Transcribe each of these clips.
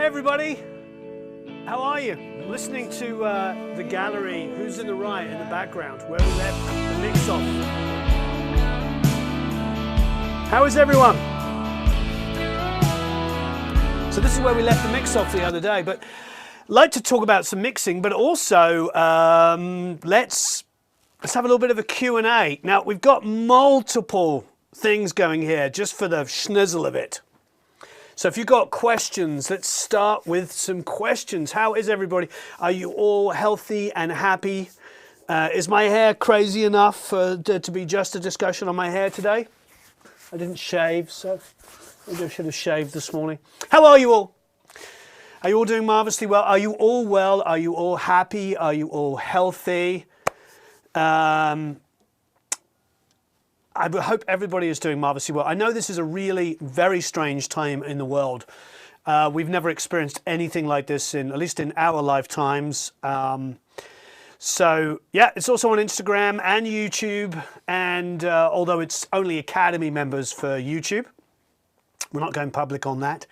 Hey everybody, how are you? Listening to the gallery, who's in the right in the background, where we left the mix off. How is everyone? So this is where we left the mix off the other day, but I'd like to talk about some mixing, but also let's have a little bit of a Q&A. Now we've got multiple things going here just for the schnizzle of it. So if you've got questions, let's start with some questions. How is everybody? Are you all healthy and happy? Is my hair crazy enough to be just a discussion on my hair today? I didn't shave, so maybe I should have shaved this morning. How are you all? Are you all doing marvelously well? Are you all well? Are you all happy? Are you all healthy? I hope everybody is doing marvelously well. I know this is a really very strange time in the world. We've never experienced anything like this, at least in our lifetimes. So yeah, it's also on Instagram and YouTube. And although it's only Academy members for YouTube, we're not going public on that.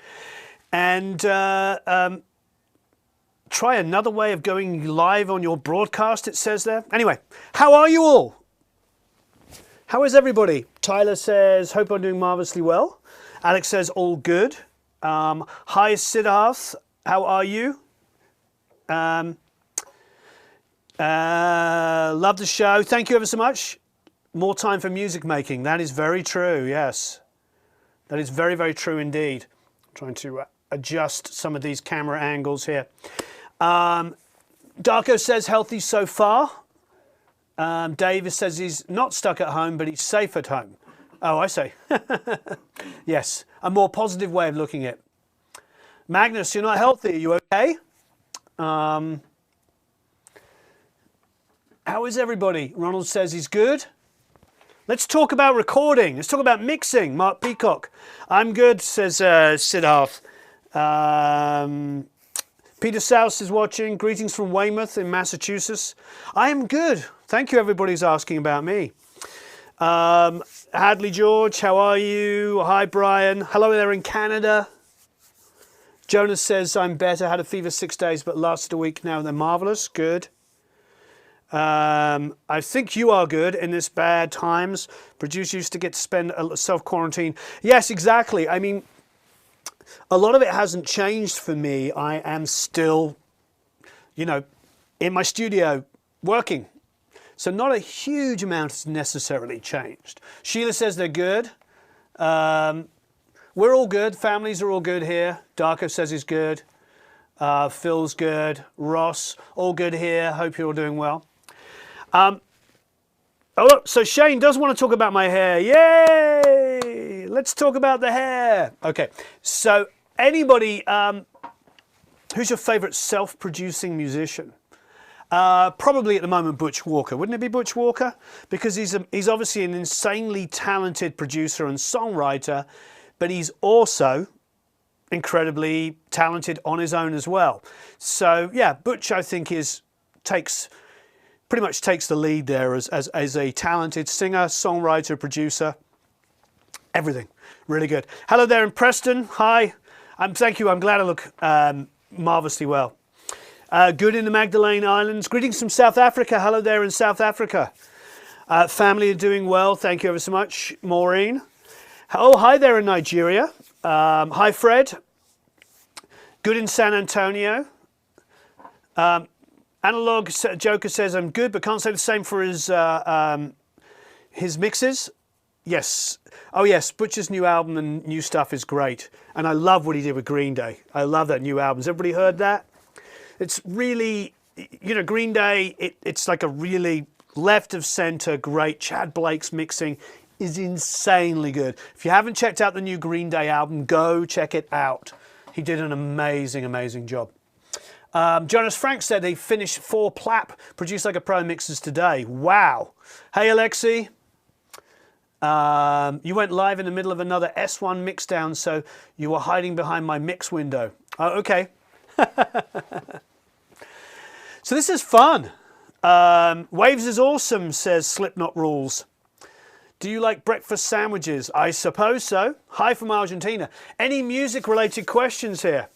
And try another way of going live on your broadcast, it says there. Anyway, how are you all? How is everybody? Tyler says, hope I'm doing marvelously well. Alex says, all good. Hi, Siddharth. How are you? Love the show. Thank you ever so much. More time for music making. That is very true, yes. That is very, very true indeed. I'm trying to adjust some of these camera angles here. Darko says, healthy so far. Davis says he's not stuck at home, but he's safe at home. Oh, I see. Yes, a more positive way of looking at it. Magnus, you're not healthy. Are you okay? How is everybody? Ronald says he's good. Let's talk about recording. Let's talk about mixing. Mark Peacock. I'm good, says Siddharth. Peter Souse is watching. Greetings from Weymouth in Massachusetts. I am good. Thank you, everybody who's asking about me. Hadley George, how are you? Hi, Brian. Hello there in Canada. Jonas says, I'm better. Had a fever 6 days, but lasted a week now. They're marvelous. Good. I think you are good in this bad times. Producer used to get to spend a self-quarantine. Yes, exactly. I mean, a lot of it hasn't changed for me. I am still, you know, in my studio working. So not a huge amount has necessarily changed. Sheila says they're good. We're all good. Families are all good here. Darko says he's good. Phil's good. Ross, all good here. Hope you're all doing well. Oh, look, so Shane does want to talk about my hair. Yay! Let's talk about the hair. Okay, so anybody, who's your favorite self-producing musician? Probably at the moment Butch Walker. Wouldn't it be Butch Walker? Because he's obviously an insanely talented producer and songwriter, but he's also incredibly talented on his own as well. So yeah, Butch I think pretty much takes the lead there as a talented singer, songwriter, producer, everything. Really good. Hello there in Preston. Hi. Thank you. I'm glad I look marvelously well. Good in the Magdalene Islands. Greetings from South Africa. Hello there in South Africa. Family are doing well. Thank you ever so much, Maureen. Oh, hi there in Nigeria. Hi, Fred. Good in San Antonio. Analog Joker says, I'm good, but can't say the same for his mixes. Yes. Oh, yes. Butcher's new album and new stuff is great. And I love what he did with Green Day. I love that new album. Has everybody heard that? It's really, you know, Green Day, it's like a really left of center, great. Chad Blake's mixing is insanely good. If you haven't checked out the new Green Day album, go check it out. He did an amazing, amazing job. Jonas Frank said he finished 4 Plap Produced Like a Pro mixes today. Wow. Hey, Alexi. You went live in the middle of another S1 mix down, so you were hiding behind my mix window. Oh, okay. So this is fun. Waves is awesome, says Slipknot Rules. Do you like breakfast sandwiches? I suppose so. Hi from Argentina. Any music related questions here?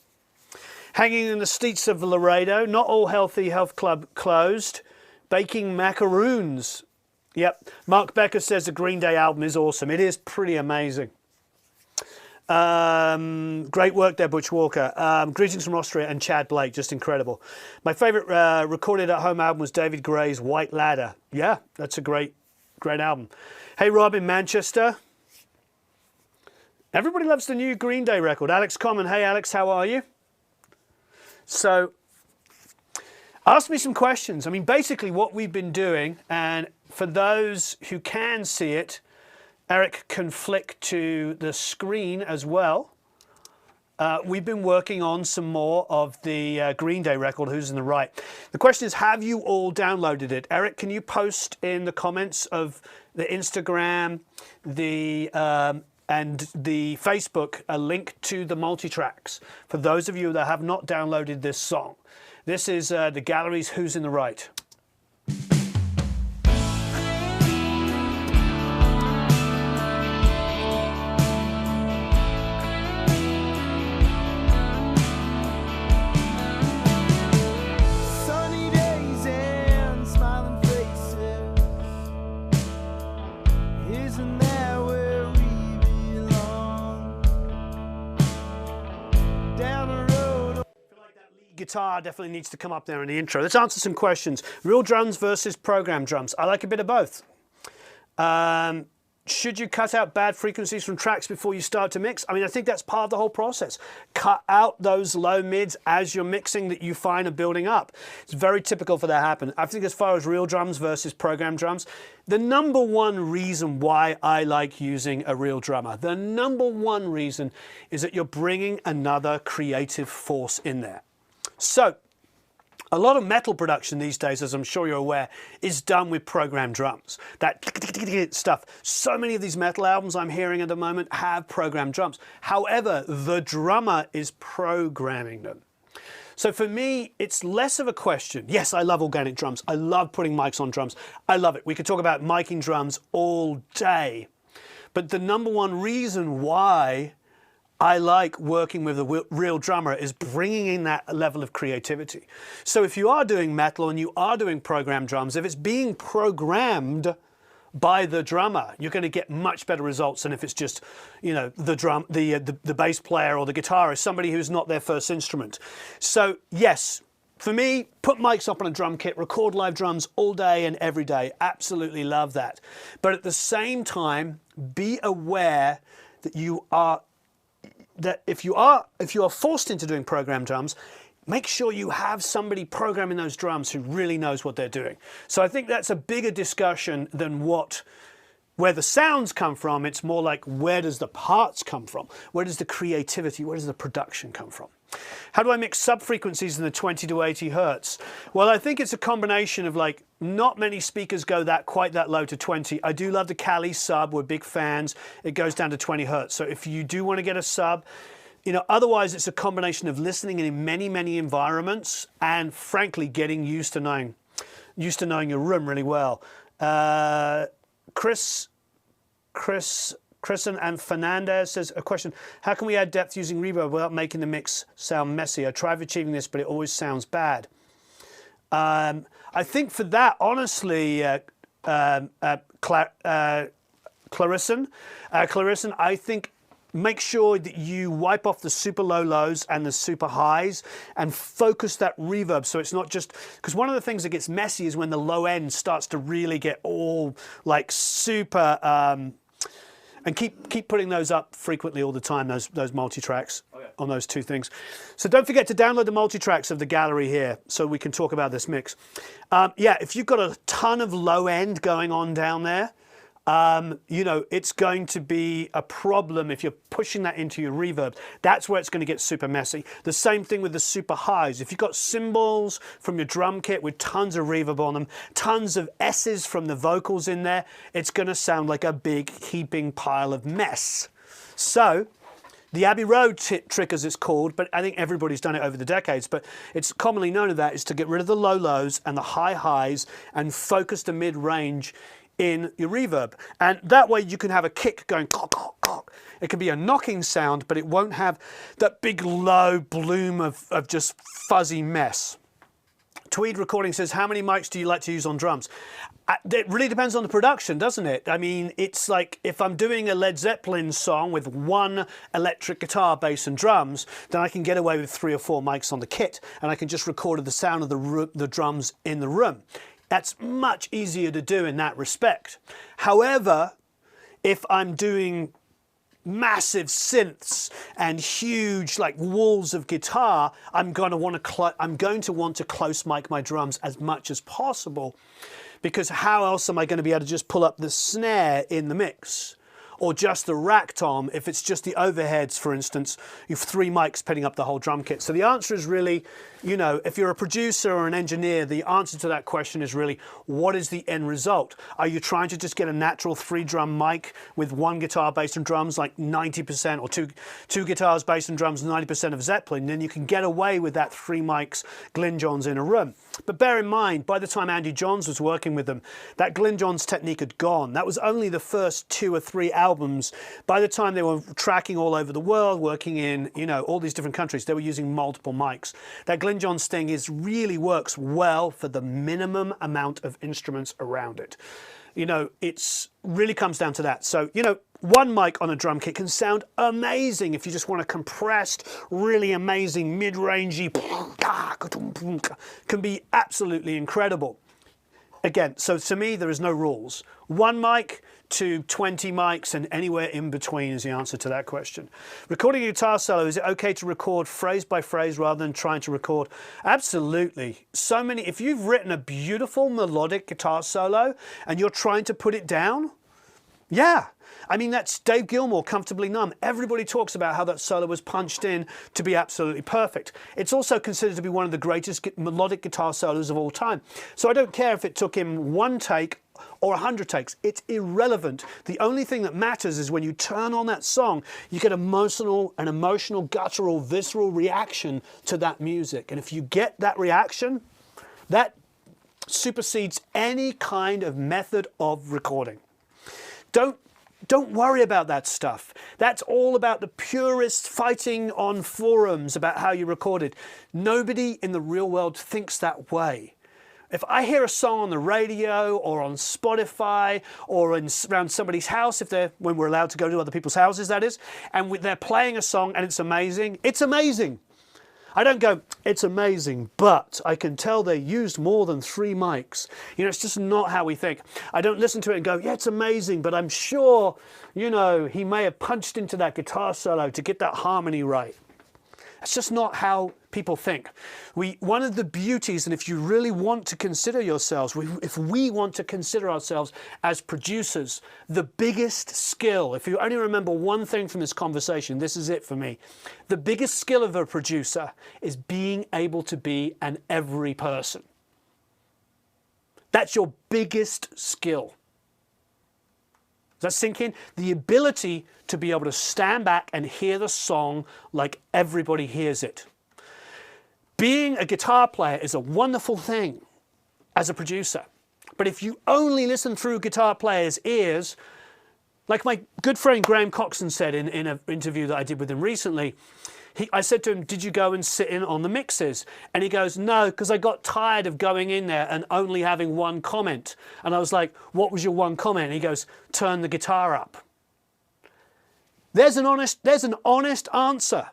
Hanging in the streets of Laredo. Not all healthy health club closed. Baking macaroons. Yep. Mark Becker says the Green Day album is awesome. It is pretty amazing. Great work there, Butch Walker. Greetings from Austria and Chad Blake, just incredible. My favorite recorded at home album was David Gray's White Ladder. Yeah, that's a great album. Hey Rob in Manchester. Everybody loves the new Green Day record. Alex Common. Hey Alex, how are you? So ask me some questions. I mean, basically what we've been doing, and for those who can see it, Eric can flick to the screen as well. We've been working on some more of the Green Day record, Who's in the Right. The question is, have you all downloaded it? Eric, can you post in the comments of the Instagram, and the Facebook a link to the multi-tracks for those of you that have not downloaded this song? This is the Gallery's Who's in the Right. Guitar definitely needs to come up there in the intro. Let's answer some questions. Real drums versus program drums. I like a bit of both. Should you cut out bad frequencies from tracks before you start to mix? I mean, I think that's part of the whole process. Cut out those low mids as you're mixing that you find are building up. It's very typical for that to happen. I think as far as real drums versus program drums, the number one reason why I like using a real drummer, the number one reason is that you're bringing another creative force in there. So, a lot of metal production these days, as I'm sure you're aware, is done with programmed drums. That stuff. So many of these metal albums I'm hearing at the moment have programmed drums. However, the drummer is programming them. So for me, it's less of a question. Yes, I love organic drums. I love putting mics on drums. I love it. We could talk about miking drums all day. But the number one reason why I like working with a real drummer is bringing in that level of creativity. So if you are doing metal and you are doing programmed drums, if it's being programmed by the drummer, you're going to get much better results than if it's just, you know, the bass player or the guitarist, somebody who's not their first instrument. So yes, for me, put mics up on a drum kit, record live drums all day and every day. Absolutely love that. But at the same time, be aware that if you are forced into doing programmed drums, make sure you have somebody programming those drums who really knows what they're doing. So I think that's a bigger discussion than where the sounds come from. It's more like, where does the parts come from? Where does the creativity, where does the production come from? How do I mix sub-frequencies in the 20 to 80 hertz? Well, I think it's a combination of, like, not many speakers go quite that low to 20. I do love the Cali sub. We're big fans. It goes down to 20 hertz. So if you do want to get a sub, you know, otherwise it's a combination of listening in many, many environments and, frankly, getting used to knowing your room really well. Kristen and Fernandez says a question: how can we add depth using reverb without making the mix sound messy? I tried achieving this, but it always sounds bad. I think for that, honestly, Clarison, I think make sure that you wipe off the super low lows and the super highs and focus that reverb, so it's not just, because one of the things that gets messy is when the low end starts to really get all like super, and keep putting those up frequently all the time, those multi-tracks on those two things. So don't forget to download the multi-tracks of the gallery here so we can talk about this mix. Yeah, if you've got a ton of low end going on down there, you know, it's going to be a problem if you're pushing that into your reverb. That's where it's going to get super messy. The same thing with the super highs. If you've got cymbals from your drum kit with tons of reverb on them, tons of S's from the vocals in there, it's going to sound like a big heaping pile of mess. So the Abbey Road trick, as it's called, but I think everybody's done it over the decades, but it's commonly known as that, is to get rid of the low lows and the high highs and focus the mid-range in your reverb. And that way you can have a kick going cock, cock, cock. It can be a knocking sound, but it won't have that big low bloom of just fuzzy mess. Tweed Recording says, how many mics do you like to use on drums? It really depends on the production, doesn't it? I mean, it's like if I'm doing a Led Zeppelin song with one electric guitar, bass and drums, then I can get away with 3 or 4 mics on the kit, and I can just record the sound of the drums in the room. That's much easier to do in that respect. However, if I'm doing massive synths and huge like walls of guitar, I'm going to want to close mic my drums as much as possible, because how else am I going to be able to just pull up the snare in the mix? Or just the rack tom, if it's just the overheads, for instance, you've 3 mics picking up the whole drum kit. So the answer is really, you know, if you're a producer or an engineer, the answer to that question is really, what is the end result? Are you trying to just get a natural 3-drum mic with 1 guitar, bass and drums, like 90%, or two guitars, bass and drums, 90% of Zeppelin? Then you can get away with that 3 mics, Glyn Johns in a room. But bear in mind, by the time Andy Johns was working with them, that Glyn Johns technique had gone. That was only the first 2 or 3 albums. By the time they were tracking all over the world, working in, you know, all these different countries, they were using multiple mics. That Glyn Johns thing really works well for the minimum amount of instruments around it. You know, it's really comes down to that. So, you know, 1 mic on a drum kit can sound amazing if you just want a compressed, really amazing, mid-rangey, can be absolutely incredible. Again, so to me, there is no rules. 1 mic to 20 mics and anywhere in between is the answer to that question. Recording a guitar solo, is it okay to record phrase by phrase rather than trying to record? Absolutely. So many, if you've written a beautiful melodic guitar solo and you're trying to put it down, yeah. I mean, that's Dave Gilmour, Comfortably Numb. Everybody talks about how that solo was punched in to be absolutely perfect. It's also considered to be one of the greatest melodic guitar solos of all time. So I don't care if it took him 1 take or 100 takes. It's irrelevant. The only thing that matters is when you turn on that song, you get an emotional, guttural, visceral reaction to that music. And if you get that reaction, that supersedes any kind of method of recording. Don't worry about that stuff. That's all about the purists fighting on forums about how you recorded. Nobody in the real world thinks that way. If I hear a song on the radio or on Spotify or around somebody's house, when we're allowed to go to other people's houses, that is, and they're playing a song and it's amazing, it's amazing. I don't go, it's amazing, but I can tell they used more than 3 mics. You know, it's just not how we think. I don't listen to it and go, yeah, it's amazing, but I'm sure, you know, he may have punched into that guitar solo to get that harmony right. That's just not how people think. One of the beauties, and if you really want to consider yourselves, if we want to consider ourselves as producers, the biggest skill, if you only remember one thing from this conversation, this is it for me. The biggest skill of a producer is being able to be an every person. That's your biggest skill. Does that sink in? The ability to be able to stand back and hear the song like everybody hears it. Being a guitar player is a wonderful thing as a producer. But if you only listen through guitar players' ears, like my good friend Graham Coxon said in an interview that I did with him recently, I said to him, did you go and sit in on the mixes? And he goes, no, because I got tired of going in there and only having 1 comment. And I was like, what was your 1 comment? And he goes, turn the guitar up. There's an honest answer.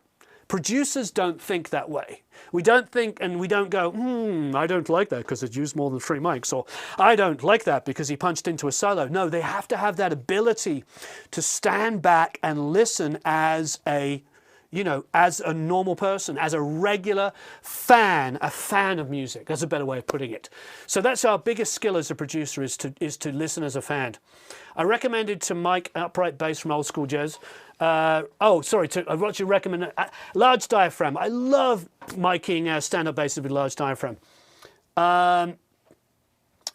Producers don't think that way. We don't think, and we don't go, I don't like that because it used more than 3 mics, or I don't like that because he punched into a solo. No, they have to have that ability to stand back and listen as a normal person, as a regular fan, a fan of music. That's a better way of putting it. So that's our biggest skill as a producer, is to listen as a fan. I recommended to mic upright bass from Old School Jazz. I want you to recommend large diaphragm. I love miking stand-up basses with large diaphragm.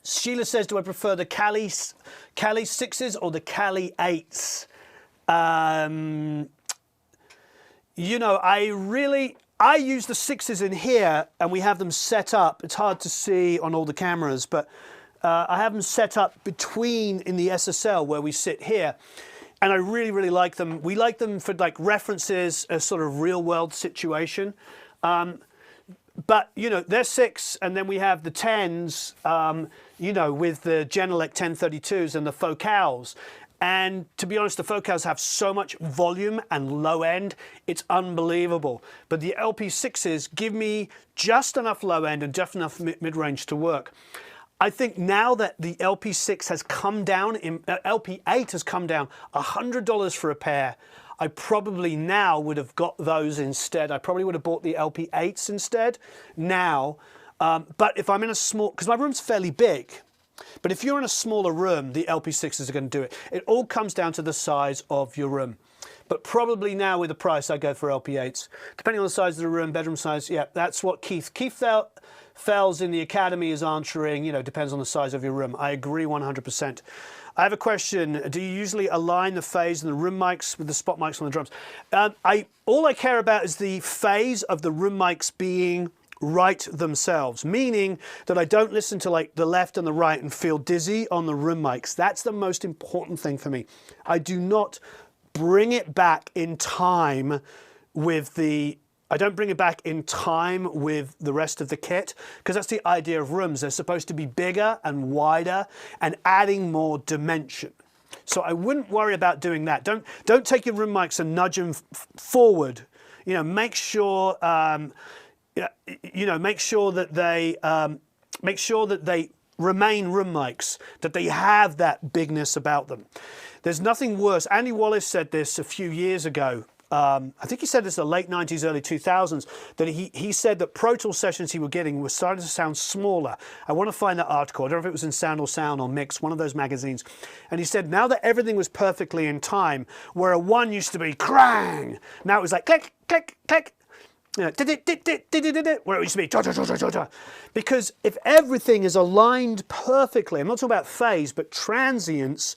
Sheila says, do I prefer the Cali 6s or the Cali 8s? You know, I use the 6s in here and we have them set up. It's hard to see on all the cameras, but I have them set up between in the SSL where we sit here. And I really, really like them. We like them for like references, a sort of real world situation. But, you know, they're 6, and then we have the 10s, you know, with the Genelec 1032s and the Focals. And to be honest, the Focals have so much volume and low end, it's unbelievable. But the LP6s give me just enough low end and just enough mid-range to work. I think now that the LP6 has come down, LP8 has come down $100 for a pair, I probably now would have got those instead. I probably would have bought the LP8s instead now. But if I'm in a small, because my room's fairly big, but if you're in a smaller room, the LP6s are going to do it. It all comes down to the size of your room. But probably now with the price, I go for LP8s. Depending on the size of the room, bedroom size, yeah, that's what Keith Fells in the Academy is answering, you know, depends on the size of your room. I agree 100%. I have a question. Do you usually align the phase and the room mics with the spot mics on the drums? All I care about is the phase of the room mics being right themselves, meaning that I don't listen to like the left and the right and feel dizzy on the room mics. That's the most important thing for me. I do not bring it back in time with the I don't bring it back in time with the rest of the kit, because that's the idea of rooms. They're supposed to be bigger and wider and adding more dimension. So I wouldn't worry about doing that. Don't take your room mics and nudge them forward. You know, make sure make sure that they remain room mics, that they have that bigness about them. There's nothing worse. Andy Wallace said this a few years ago. I think he said this in the late 90s, early 2000s, that he said that Pro Tool sessions he was getting were starting to sound smaller. I want to find that article. I don't know if it was in Sound or Sound or Mix, one of those magazines. And he said now that everything was perfectly in time, where a 1 used to be crang, now it was like click, click, click. You know, where it used to be, because if everything is aligned perfectly, I'm not talking about phase, but transients,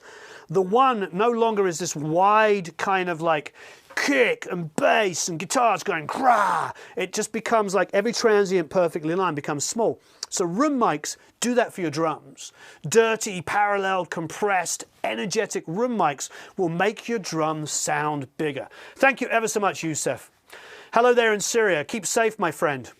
the 1 no longer is this wide kind of like kick and bass and guitars going crah. It just becomes like every transient perfectly aligned becomes small. So room mics do that for your drums. Dirty, parallel, compressed, energetic room mics will make your drums sound bigger. Thank you ever so much, Youssef. Hello there in Syria. Keep safe, my friend.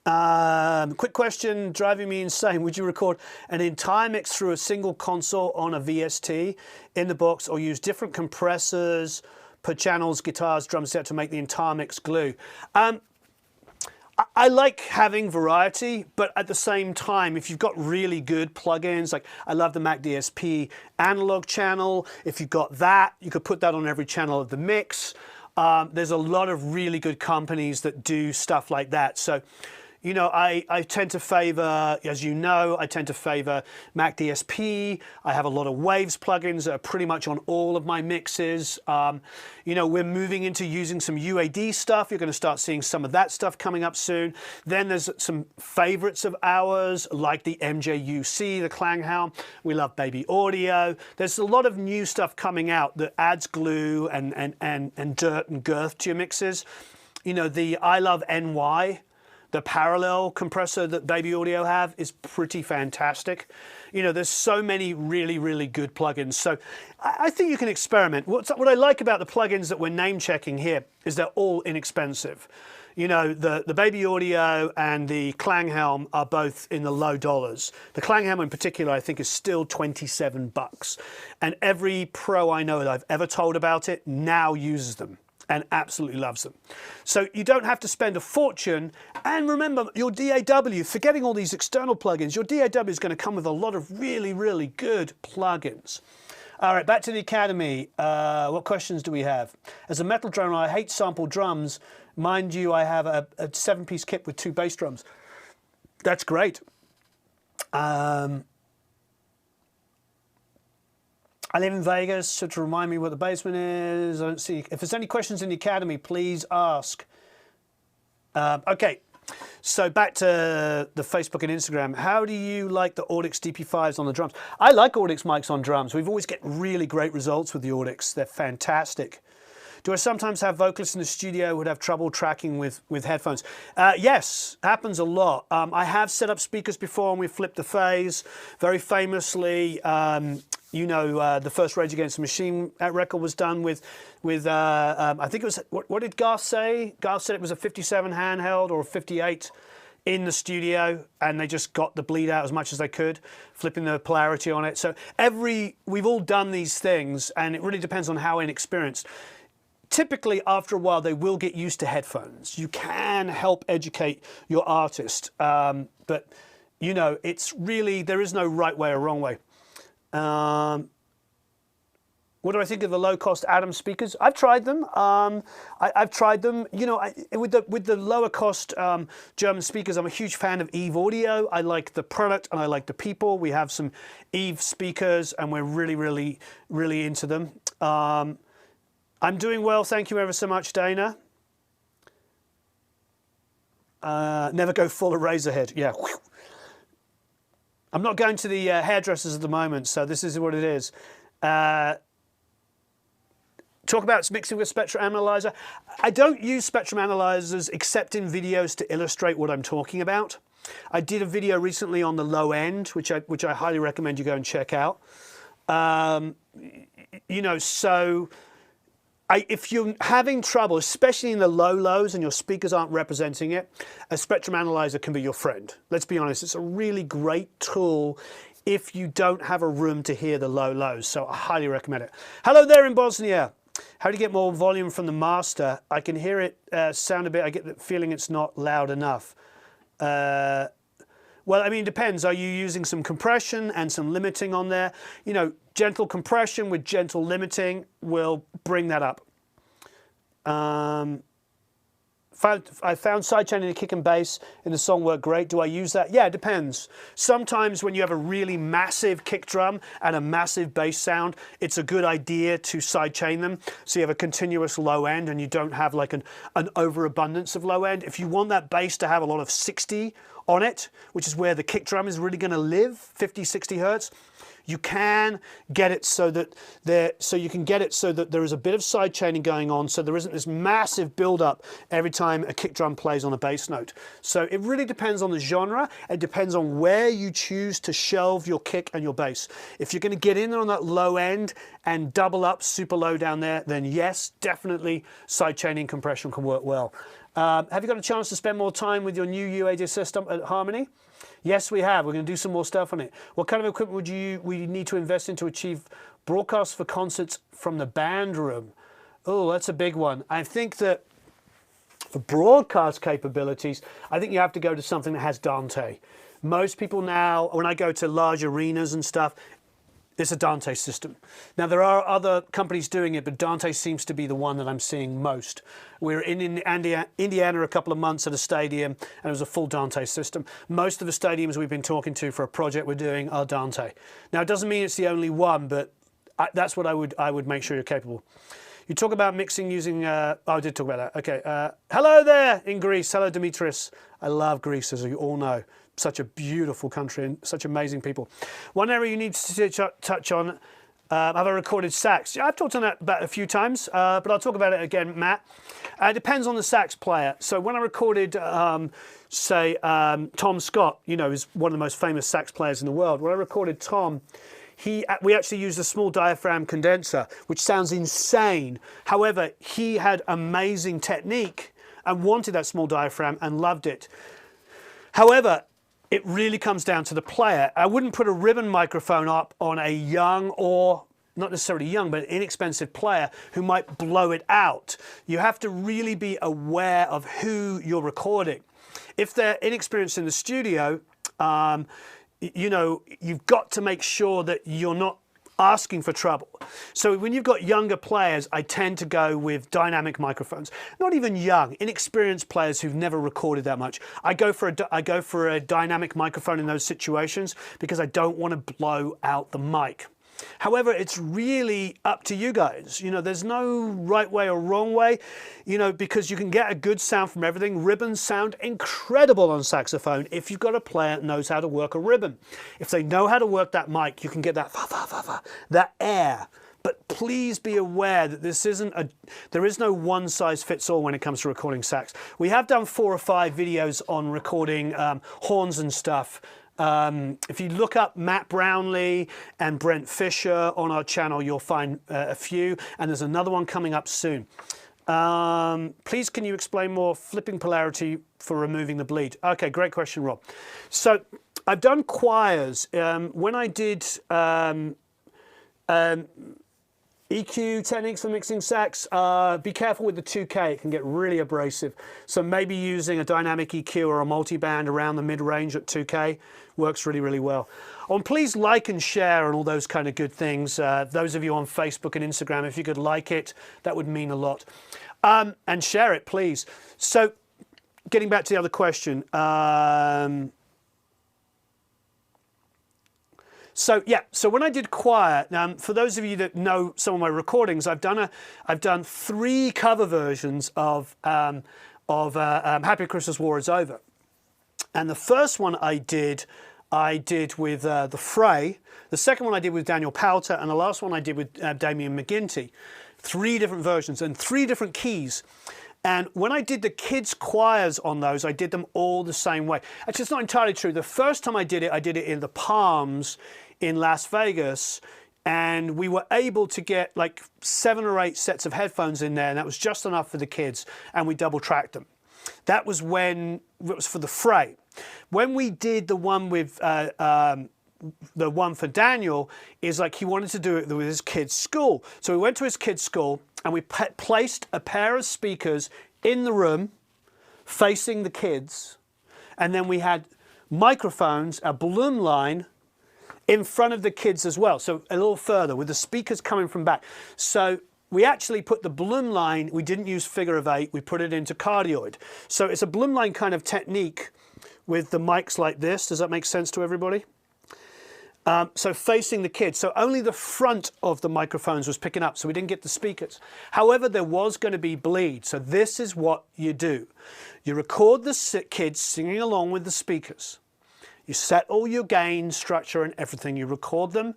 Quick question, driving me insane. Would you record an entire mix through a single console on a VST in the box, or use different compressors per channels, guitars, drum set to make the entire mix glue? I like having variety, but at the same time, if you've got really good plugins, like I love the Mac DSP analog channel. If you've got that, you could put that on every channel of the mix. There's a lot of really good companies that do stuff like that. So, you know, I tend to favor, as you know, I tend to favor Mac DSP. I have a lot of Waves plugins that are pretty much on all of my mixes. You know, we're moving into using some UAD stuff. You're going to start seeing some of that stuff coming up soon. Then there's some favorites of ours, like the MJUC, the Klanghelm. We love Baby Audio. There's a lot of new stuff coming out that adds glue and dirt and girth to your mixes. You know, the I Love NY, the parallel compressor that Baby Audio have, is pretty fantastic. You know, there's so many really, really good plugins. So I think you can experiment. What I like about the plugins that we're name checking here is they're all inexpensive. You know, the Baby Audio and the Klanghelm are both in the low dollars. The Klanghelm in particular, I think, is still 27 bucks. And every pro I know that I've ever told about it now uses them and absolutely loves them. So you don't have to spend a fortune. And remember, your DAW, forgetting all these external plugins, your DAW is going to come with a lot of really, really good plugins. All right, back to the Academy. What questions do we have? As a metal drummer, I hate sample drums. Mind you, I have a 7-piece kit with 2 bass drums. That's great. I live in Vegas, so to remind me what the basement is, I don't see. If there's any questions in the Academy, please ask. Okay, so back to the Facebook and Instagram. How do you like the Audix DP5s on the drums? I like Audix mics on drums. We've always get really great results with the Audix. They're fantastic. Do I sometimes have vocalists in the studio who would have trouble tracking with headphones? Yes, happens a lot. I have set up speakers before and we flipped the phase. Very famously, you know, the first Rage Against the Machine record was done with I think it was, what did Garth say? Garth said it was a 57 handheld or a 58 in the studio, and they just got the bleed out as much as they could, flipping the polarity on it. So we've all done these things, and it really depends on how inexperienced. Typically, after a while, they will get used to headphones. You can help educate your artist, but you know, it's really, there is no right way or wrong way. What do I think of the low-cost Atom speakers? I've tried them. I've tried them. You know, with the lower-cost German speakers, I'm a huge fan of Eve Audio. I like the product and I like the people. We have some Eve speakers, and we're really, really, really into them. I'm doing well. Thank you ever so much, Dana. Never go full of Razorhead. Yeah. I'm not going to the hairdressers at the moment, so this is what it is. Talk about mixing with spectrum analyzer. I don't use spectrum analyzers except in videos to illustrate what I'm talking about. I did a video recently on the low end, which I highly recommend you go and check out. You know, so if you're having trouble, especially in the low lows and your speakers aren't representing it, a spectrum analyzer can be your friend. Let's be honest, it's a really great tool if you don't have a room to hear the low lows. So I highly recommend it. Hello there in Bosnia. How do you get more volume from the master? I can hear it sound a bit, I get the feeling it's not loud enough. Well, I mean, it depends. Are you using some compression and some limiting on there? You know, gentle compression with gentle limiting will bring that up. I found sidechaining the kick and bass in the song worked great. Do I use that? Yeah, it depends. Sometimes when you have a really massive kick drum and a massive bass sound, it's a good idea to sidechain them so you have a continuous low end and you don't have like an overabundance of low end. If you want that bass to have a lot of 60 on it, which is where the kick drum is really going to live, 50, 60 hertz, you can get it so that there is a bit of side chaining going on, so there isn't this massive build-up every time a kick drum plays on a bass note. So it really depends on the genre. It depends on where you choose to shelve your kick and your bass. If you're going to get in there on that low end and double up super low down there, then yes, definitely side chaining compression can work well. Have you got a chance to spend more time with your new UAD system at Harmony? Yes, we have. We're going to do some more stuff on it. What kind of equipment would we need to invest in to achieve broadcast for concerts from the band room? Oh, that's a big one. I think that for broadcast capabilities, I think you have to go to something that has Dante. Most people now, when I go to large arenas and stuff, it's a Dante system. Now, there are other companies doing it, but Dante seems to be the one that I'm seeing most. We were in Indiana a couple of months at a stadium, and it was a full Dante system. Most of the stadiums we've been talking to for a project we're doing are Dante. Now, it doesn't mean it's the only one, but that's what I would make sure you're capable. You talk about mixing using... oh, I did talk about that. Okay. Hello there in Greece. Hello, Dimitris. I love Greece, as you all know. Such a beautiful country and such amazing people. One area you need to touch on, have I recorded sax? Yeah, I've talked on that about a few times, but I'll talk about it again, Matt. It depends on the sax player. So when I recorded, say, Tom Scott, you know, is one of the most famous sax players in the world. When I recorded Tom, we actually used a small diaphragm condenser, which sounds insane. However, he had amazing technique and wanted that small diaphragm and loved it. However, it really comes down to the player. I wouldn't put a ribbon microphone up on a young, or not necessarily young, but inexpensive player who might blow it out. You have to really be aware of who you're recording. If they're inexperienced in the studio, you know, you've got to make sure that you're not asking for trouble. So when you've got younger players, I tend to go with dynamic microphones. Not even young, inexperienced players who've never recorded that much. I go for a dynamic microphone in those situations because I don't want to blow out the mic. However, it's really up to you guys. You know, there's no right way or wrong way, you know, because you can get a good sound from everything. Ribbons sound incredible on saxophone if you've got a player that knows how to work a ribbon. If they know how to work that mic, you can get that air But please be aware that there is no one size fits all when it comes to recording sax. We have done 4 or 5 videos on recording horns and stuff. If you look up Matt Brownlee and Brent Fisher on our channel, you'll find a few, and there's another one coming up soon. Please, can you explain more flipping polarity for removing the bleed? Okay, great question, Rob. So I've done choirs. When I did EQ techniques for mixing sax, be careful with the 2K, it can get really abrasive. So maybe using a dynamic EQ or a multiband around the mid-range at 2K works really, really well. And please like and share and all those kind of good things. Those of you on Facebook and Instagram, if you could like it, that would mean a lot. And share it, please. So getting back to the other question. So when I did choir, for those of you that know some of my recordings, I've done 3 cover versions of Happy Christmas, War Is Over. And the first one I did with the Fray. The second one I did with Daniel Powter, and the last one I did with Damien McGinty. 3 different versions and 3 different keys. And when I did the kids' choirs on those, I did them all the same way. Actually, it's not entirely true. The first time I did it in the Palms in Las Vegas, and we were able to get like 7 or 8 sets of headphones in there, and that was just enough for the kids, and we double tracked them. That was when it was for the Fray. When we did the one with the one for Daniel, is like he wanted to do it with his kids' school. So we went to his kids' school and we placed a pair of speakers in the room facing the kids, and then we had microphones, a balloon line in front of the kids as well, so a little further with the speakers coming from back. So we actually put the balloon line, we didn't use figure of 8, we put it into cardioid. So it's a balloon line kind of technique with the mics like this. Does that make sense to everybody? So facing the kids, so only the front of the microphones was picking up, so we didn't get the speakers. However, there was going to be bleed, so this is what you do. You record the kids singing along with the speakers. You set all your gain, structure and everything. You record them,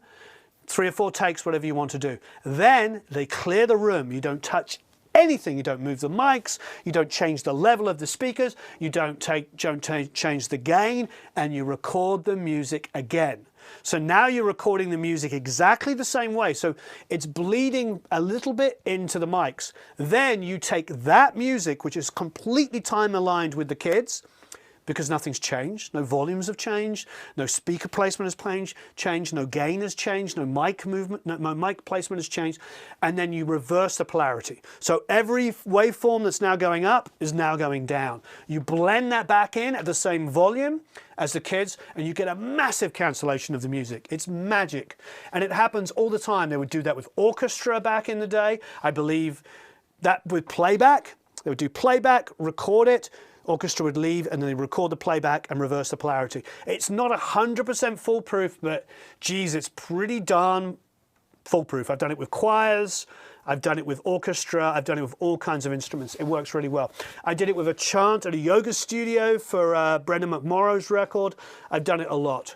3 or 4 takes, whatever you want to do. Then they clear the room. You don't touch anything. You don't move the mics. You don't change the level of the speakers. You don't change the gain, and you record the music again. So now you're recording the music exactly the same way. So it's bleeding a little bit into the mics. Then you take that music, which is completely time aligned with the kids, because nothing's changed, no volumes have changed, no speaker placement has changed, no gain has changed, no mic movement, no mic placement has changed, and then you reverse the polarity. So every waveform that's now going up is now going down. You blend that back in at the same volume as the kids, and you get a massive cancellation of the music. It's magic, and it happens all the time. They would do that with orchestra back in the day. I believe that with playback, they would do playback, record it, orchestra would leave, and then they record the playback and reverse the polarity. It's not 100% foolproof, but geez, it's pretty darn foolproof. I've done it with choirs, I've done it with orchestra, I've done it with all kinds of instruments. It works really well. I did it with a chant at a yoga studio for Brendan McMorrow's record. I've done it a lot.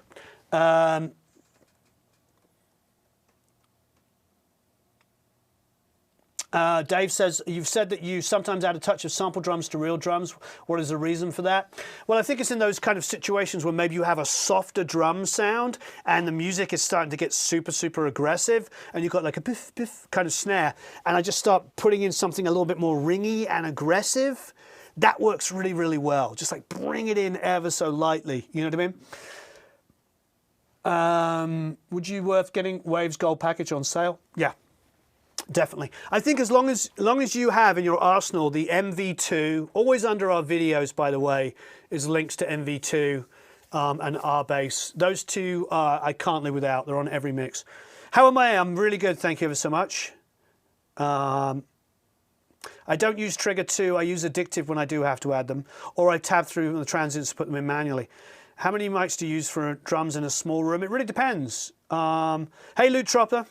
Dave says, you've said that you sometimes add a touch of sample drums to real drums. What is the reason for that? Well, I think it's in those kind of situations where maybe you have a softer drum sound and the music is starting to get super, super aggressive, and you've got like a biff, biff kind of snare, and I just start putting in something a little bit more ringy and aggressive. That works really, really well. Just like bring it in ever so lightly. You know what I mean? Would you worth getting Waves Gold package on sale? Yeah. Definitely. I think as long as you have in your arsenal the MV2, always under our videos, by the way, is links to MV2 and R-Bass. Those two I can't live without. They're on every mix. How am I? I'm really good. Thank you ever so much. I don't use Trigger 2. I use Addictive when I do have to add them, or I tab through the transients to put them in manually. How many mics do you use for drums in a small room? It really depends. Hey, Loot Tropper.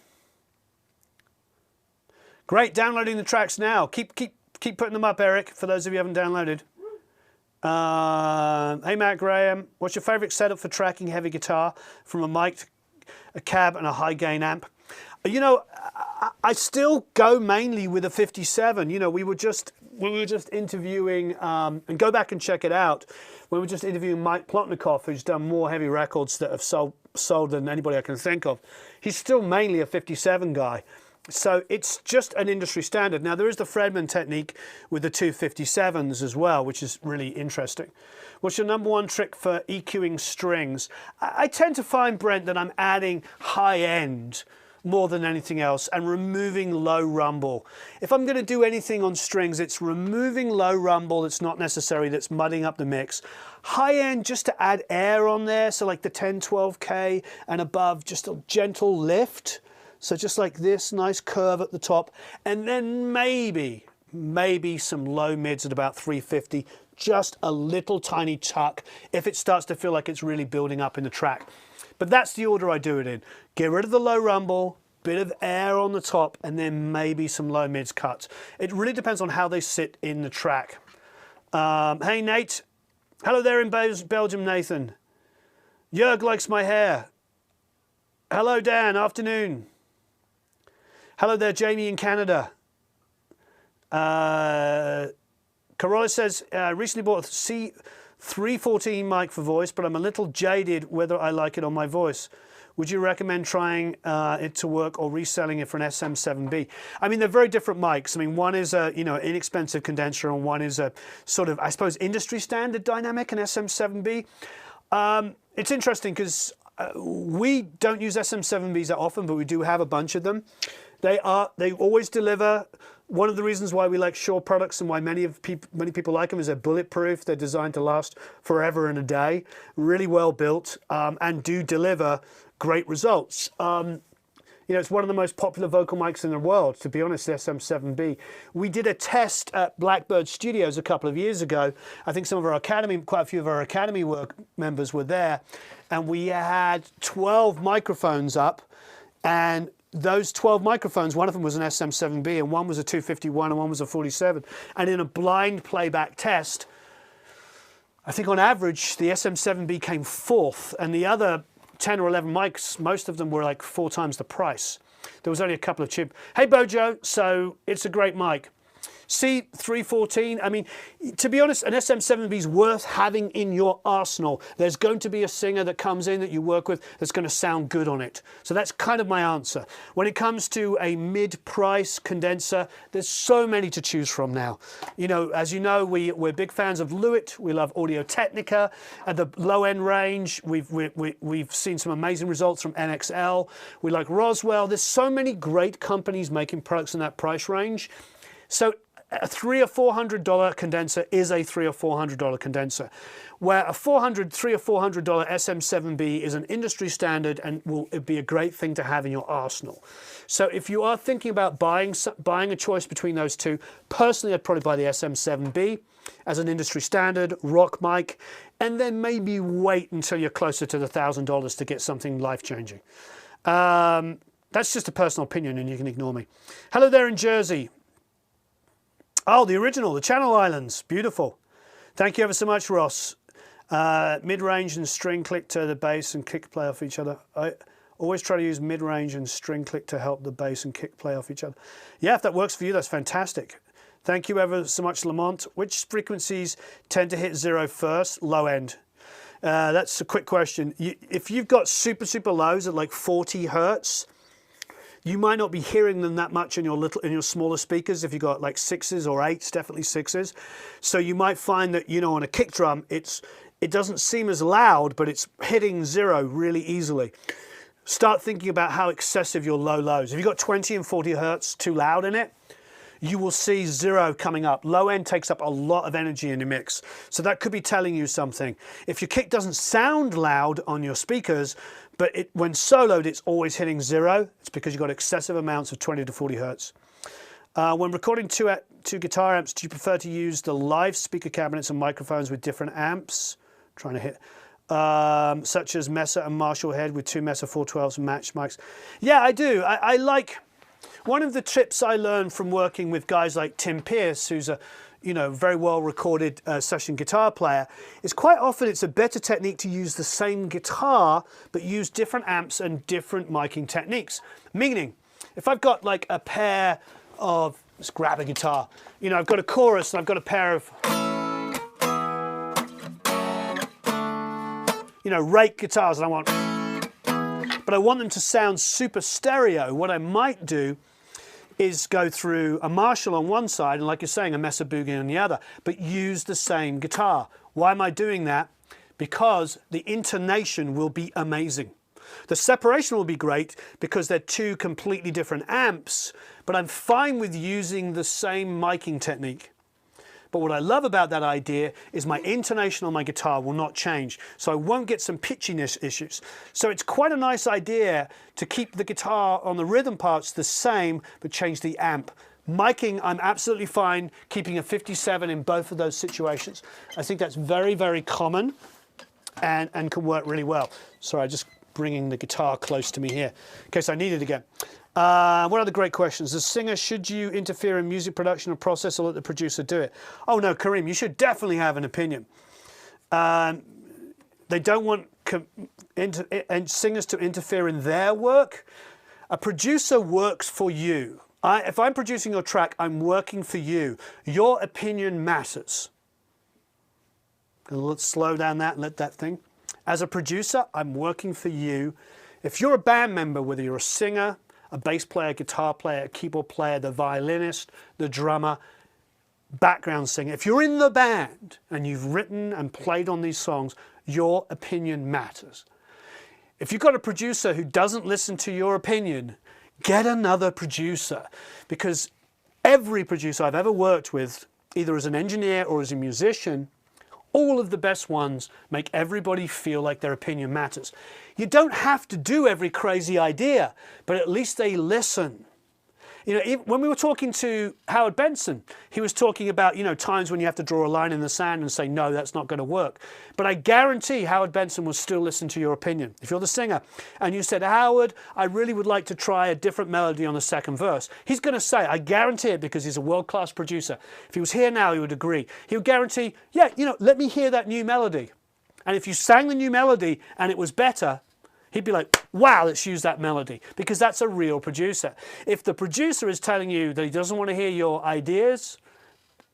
Great, downloading the tracks now. Keep putting them up, Eric, for those of you who haven't downloaded. Hey, Matt Graham, what's your favorite setup for tracking heavy guitar from a mic, a cab, and a high gain amp? You know, I still go mainly with a 57. You know, we were just interviewing, and go back and check it out. We were just interviewing Mike Plotnikoff, who's done more heavy records that have sold than anybody I can think of. He's still mainly a 57 guy. So it's just an industry standard. Now, there is the Fredman technique with the 257s as well, which is really interesting. What's your number one trick for EQing strings? I tend to find, Brent, that I'm adding high end more than anything else and removing low rumble. If I'm going to do anything on strings, it's removing low rumble that's not necessary, that's mudding up the mix. High end, just to add air on there, so like the 10, 12K and above, just a gentle lift. So just like this, nice curve at the top. And then maybe some low mids at about 350, just a little tiny tuck if it starts to feel like it's really building up in the track. But that's the order I do it in. Get rid of the low rumble, bit of air on the top, and then maybe some low mids cuts. It really depends on how they sit in the track. Hey, Nate. Hello there in Belgium, Nathan. Jörg likes my hair. Hello, Dan. Afternoon. Hello there, Jamie in Canada. Carola says, recently bought a C314 mic for voice, but I'm a little jaded whether I like it on my voice. Would you recommend trying it to work or reselling it for an SM7B? I mean, they're very different mics. I mean, one is a inexpensive condenser, and one is a sort of, I suppose, industry standard dynamic, an SM7B. It's interesting because we don't use SM7Bs that often, but we do have a bunch of them. They always deliver. One of the reasons why we like Shure products and why many people like them is they're bulletproof. They're designed to last forever and a day. Really well built, and do deliver great results. You know, it's one of the most popular vocal mics in the world, to be honest, the SM7B. We did a test at Blackbird Studios a couple of years ago. I think some of our Academy, quite a few of our Academy work members were there, and we had 12 microphones up, and those 12 microphones, one of them was an SM7B, and one was a 251, and one was a 47. And in a blind playback test, I think on average, the SM7B came fourth, and the other 10 or 11 mics, most of them were like 4 times the price. There was only a couple of cheap. Hey, Bojo, so it's a great mic. C314, I mean, to be honest, an SM7B is worth having in your arsenal. There's going to be a singer that comes in that you work with that's going to sound good on it. So that's kind of my answer. When it comes to a mid-price condenser, there's so many to choose from now. You know, as you know, we're big fans of Lewitt. We love Audio-Technica. At the low-end range, we've seen some amazing results from NXL. We like Roswell. There's so many great companies making products in that price range. So a $300 or $400 condenser is a $300 or $400 condenser, where a $300 or $400 SM7B is an industry standard and will be a great thing to have in your arsenal. So if you are thinking about buying a choice between those two, personally I'd probably buy the SM7B as an industry standard, rock mic, and then maybe wait until you're closer to the $1,000 to get something life-changing. That's just a personal opinion and you can ignore me. Hello there in Jersey. Oh, the original, the Channel Islands. Beautiful. Thank you ever so much, Ross. Mid-range and string click to the bass and kick play off each other. I always try to use mid-range and string click to help the bass and kick play off each other. Yeah, if that works for you, that's fantastic. Thank you ever so much, Lamont. Which frequencies tend to hit 0 first? Low end. That's a quick question. If you've got super, super lows at like 40 hertz, you might not be hearing them that much in your smaller speakers if you've got like 6s or 8s, definitely 6s. So you might find that, you know, on a kick drum, it doesn't seem as loud, but it's hitting 0 really easily. Start thinking about how excessive your low lows. If you've got 20 and 40 hertz too loud in it, you will see 0 coming up. Low end takes up a lot of energy in your mix. So that could be telling you something. If your kick doesn't sound loud on your speakers, but when soloed, it's always hitting 0, it's because you've got excessive amounts of 20 to 40 hertz. When recording two guitar amps, do you prefer to use the live speaker cabinets and microphones with different amps? Trying to hit. Such as Mesa and Marshall Head with 2 Mesa 412s matched mics. Yeah, I do. I like... One of the tips I learned from working with guys like Tim Pierce, who's a very well recorded session guitar player, is quite often it's a better technique to use the same guitar but use different amps and different miking techniques. Meaning, if I've got like a pair of, let's grab a guitar, you know, I've got a chorus and I've got a pair of, you know, rake guitars, and I want, but I want them to sound super stereo. What I might do is go through a Marshall on one side and, like you're saying, a Mesa Boogie on the other, but use the same guitar. Why am I doing that? Because the intonation will be amazing. The separation will be great because they're two completely different amps, but I'm fine with using the same miking technique. But what I love about that idea is my intonation on my guitar will not change, so I won't get some pitchiness issues. So it's quite a nice idea to keep the guitar on the rhythm parts the same, but change the amp. Miking, I'm absolutely fine keeping a 57 in both of those situations. I think that's very, very common and can work really well. Sorry, just bringing the guitar close to me here in case I need it again. What other great questions? As a singer, should you interfere in music production or process, or let the producer do it? Oh no, Kareem, you should definitely have an opinion. They don't want singers to interfere in their work. A producer works for you. If I'm producing your track, I'm working for you. Your opinion matters. Let's slow down that and let that thing. As a producer, I'm working for you. If you're a band member, whether you're a singer, a bass player, guitar player, a keyboard player, the violinist, the drummer, background singer, if you're in the band and you've written and played on these songs, your opinion matters. If you've got a producer who doesn't listen to your opinion, get another producer, because every producer I've ever worked with, either as an engineer or as a musician, all of the best ones make everybody feel like their opinion matters. You don't have to do every crazy idea, but at least they listen. You know, when we were talking to Howard Benson, he was talking about, you know, times when you have to draw a line in the sand and say, no, that's not going to work. But I guarantee Howard Benson will still listen to your opinion. If you're the singer and you said, Howard, I really would like to try a different melody on the second verse, he's going to say, I guarantee it, because he's a world-class producer. If he was here now, he would agree. He would guarantee, yeah, you know, let me hear that new melody. And if you sang the new melody and it was better, he'd be like, wow, let's use that melody, because that's a real producer. If the producer is telling you that he doesn't want to hear your ideas,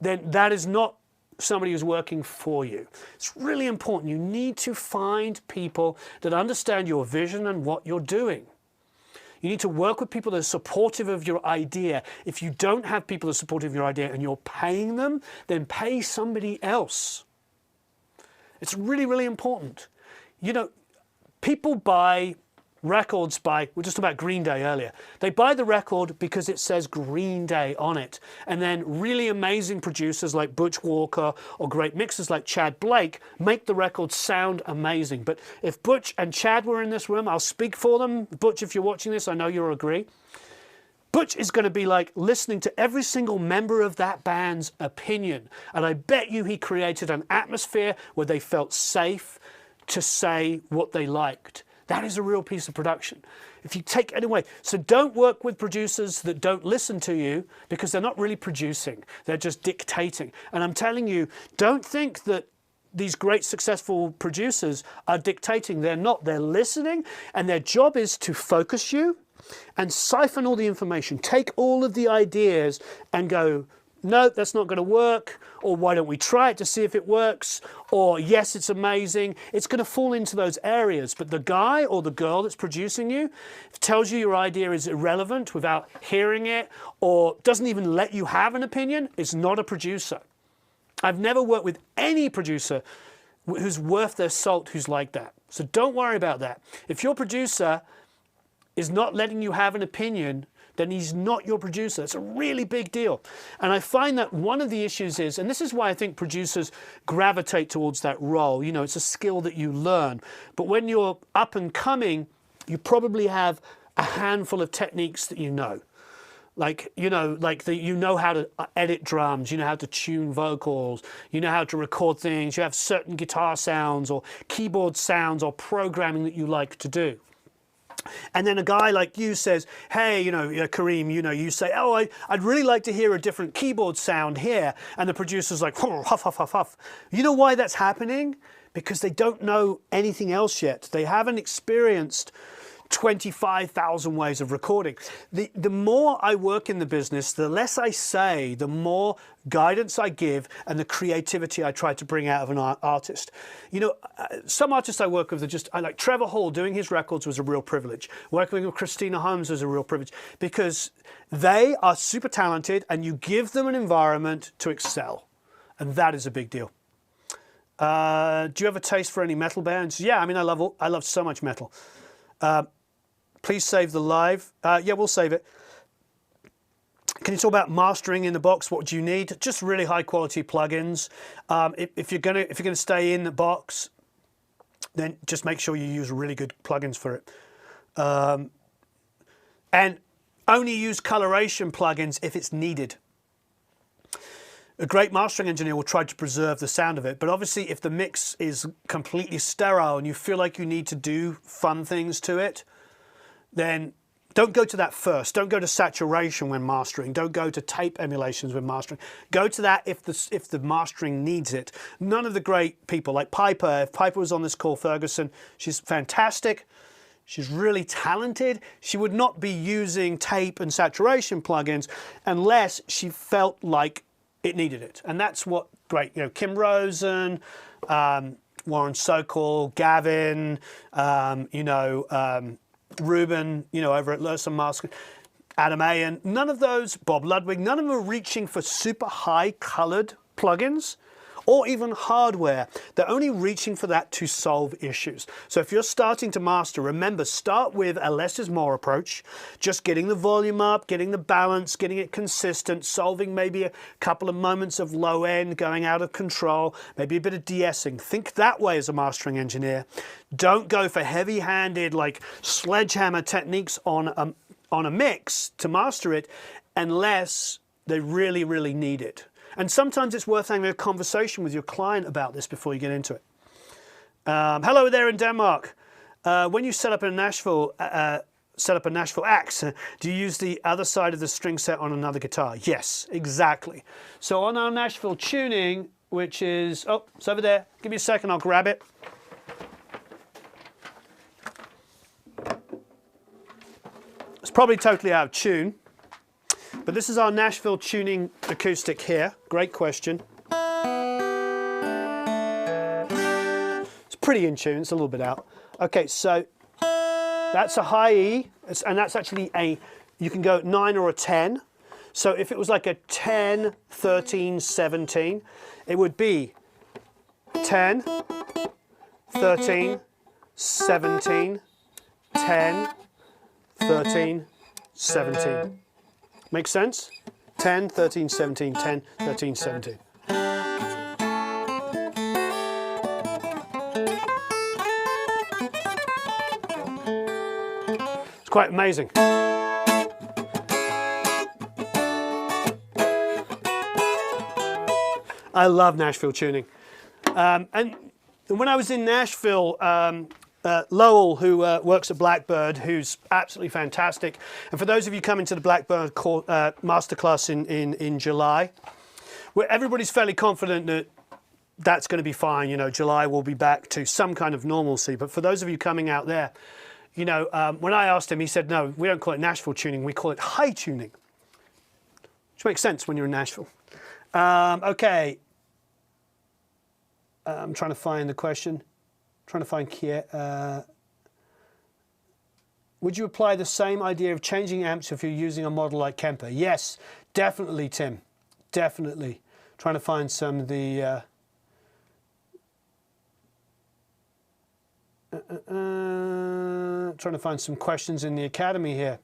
then that is not somebody who's working for you. It's really important. You need to find people that understand your vision and what you're doing. You need to work with people that are supportive of your idea. If you don't have people that are supportive of your idea and you're paying them, then pay somebody else. It's really, really important. You know, people buy records by, we were just about Green Day earlier. They buy the record because it says Green Day on it. And then really amazing producers like Butch Walker or great mixers like Chad Blake make the record sound amazing. But if Butch and Chad were in this room, I'll speak for them. Butch, if you're watching this, I know you'll agree. Butch is going to be like listening to every single member of that band's opinion. And I bet you he created an atmosphere where they felt safe to say what they liked. That is a real piece of production. If you take it away, so don't work with producers that don't listen to you, because they're not really producing, they're just dictating. And I'm telling you, don't think that these great successful producers are dictating. They're not. They're listening, and their job is to focus you and siphon all the information. Take all of the ideas and go, no, that's not going to work, or why don't we try it to see if it works, or yes, it's amazing. It's going to fall into those areas. But the guy or the girl that's producing you tells you your idea is irrelevant without hearing it, or doesn't even let you have an opinion, is not a producer. I've never worked with any producer who's worth their salt who's like that. So don't worry about that. If your producer is not letting you have an opinion, then he's not your producer. It's a really big deal. And I find that one of the issues is, and this is why I think producers gravitate towards that role, you know, it's a skill that you learn. But when you're up and coming, you probably have a handful of techniques that you know. Like, you know, you know how to edit drums, you know how to tune vocals, you know how to record things, you have certain guitar sounds or keyboard sounds or programming that you like to do. And then a guy like you says, hey, you know, Kareem, you know, you say, oh, I'd really like to hear a different keyboard sound here. And the producer's like, oh, huff, huff, huff, huff. You know why that's happening? Because they don't know anything else yet. They haven't experienced 25,000 ways of recording. The more I work in the business, the less I say, the more guidance I give and the creativity I try to bring out of an artist. You know, some artists I work with are just, I like Trevor Hall, doing his records was a real privilege. Working with Christina Holmes was a real privilege because they are super talented and you give them an environment to excel. And that is a big deal. Do you have a taste for any metal bands? Yeah, I mean, I love so much metal. Please save the live. Yeah, we'll save it. Can you talk about mastering in the box? What do you need? Just really high quality plugins. If you're gonna stay in the box, then just make sure you use really good plugins for it. And only use coloration plugins if it's needed. A great mastering engineer will try to preserve the sound of it, but obviously if the mix is completely sterile and you feel like you need to do fun things to it, then don't go to that first. Don't go to saturation when mastering. Don't go to tape emulations when mastering. Go to that if the mastering needs it. None of the great people like Piper, if Piper was on this call, Ferguson, she's fantastic. She's really talented. She would not be using tape and saturation plugins unless she felt like it needed it. And that's what great, you know, Kim Rosen, Warren Sokol, Gavin, Ruben, you know, over at Lurson Mask, Adam Ayen, none of those, Bob Ludwig, none of them are reaching for super high colored plugins or even hardware. They're only reaching for that to solve issues. So if you're starting to master, remember, start with a less is more approach, just getting the volume up, getting the balance, getting it consistent, solving maybe a couple of moments of low end, going out of control, maybe a bit of de-essing. Think that way as a mastering engineer. Don't go for heavy-handed, like sledgehammer techniques on a mix to master it unless they really, really need it. And sometimes it's worth having a conversation with your client about this before you get into it. Hello there in Denmark. When you set up a Nashville axe, do you use the other side of the string set on another guitar? Yes, exactly. So on our Nashville tuning, which is, oh, it's over there. Give me a second, I'll grab it. It's probably totally out of tune. But this is our Nashville tuning acoustic here. Great question. It's pretty in tune, it's a little bit out. Okay, so that's a high E, and that's actually you can go 9 or a 10. So if it was like a 10, 13, 17, it would be 10, 13, 17, 10, 13, 17. Make sense? 10, 13, 17, 10, 13, 17. It's quite amazing. I love Nashville tuning. And when I was in Nashville, Lowell, who works at Blackbird, who's absolutely fantastic. And for those of you coming to the Blackbird masterclass in July, where everybody's fairly confident that that's going to be fine. You know, July will be back to some kind of normalcy. But for those of you coming out there, you know, when I asked him, he said, no, we don't call it Nashville tuning, we call it high tuning. Which makes sense when you're in Nashville. Okay. I'm trying to find the question. Trying to find Kier. Would you apply the same idea of changing amps if you're using a model like Kemper? Yes, definitely, Tim. Definitely. Trying to find some of the... trying to find some questions in the Academy here.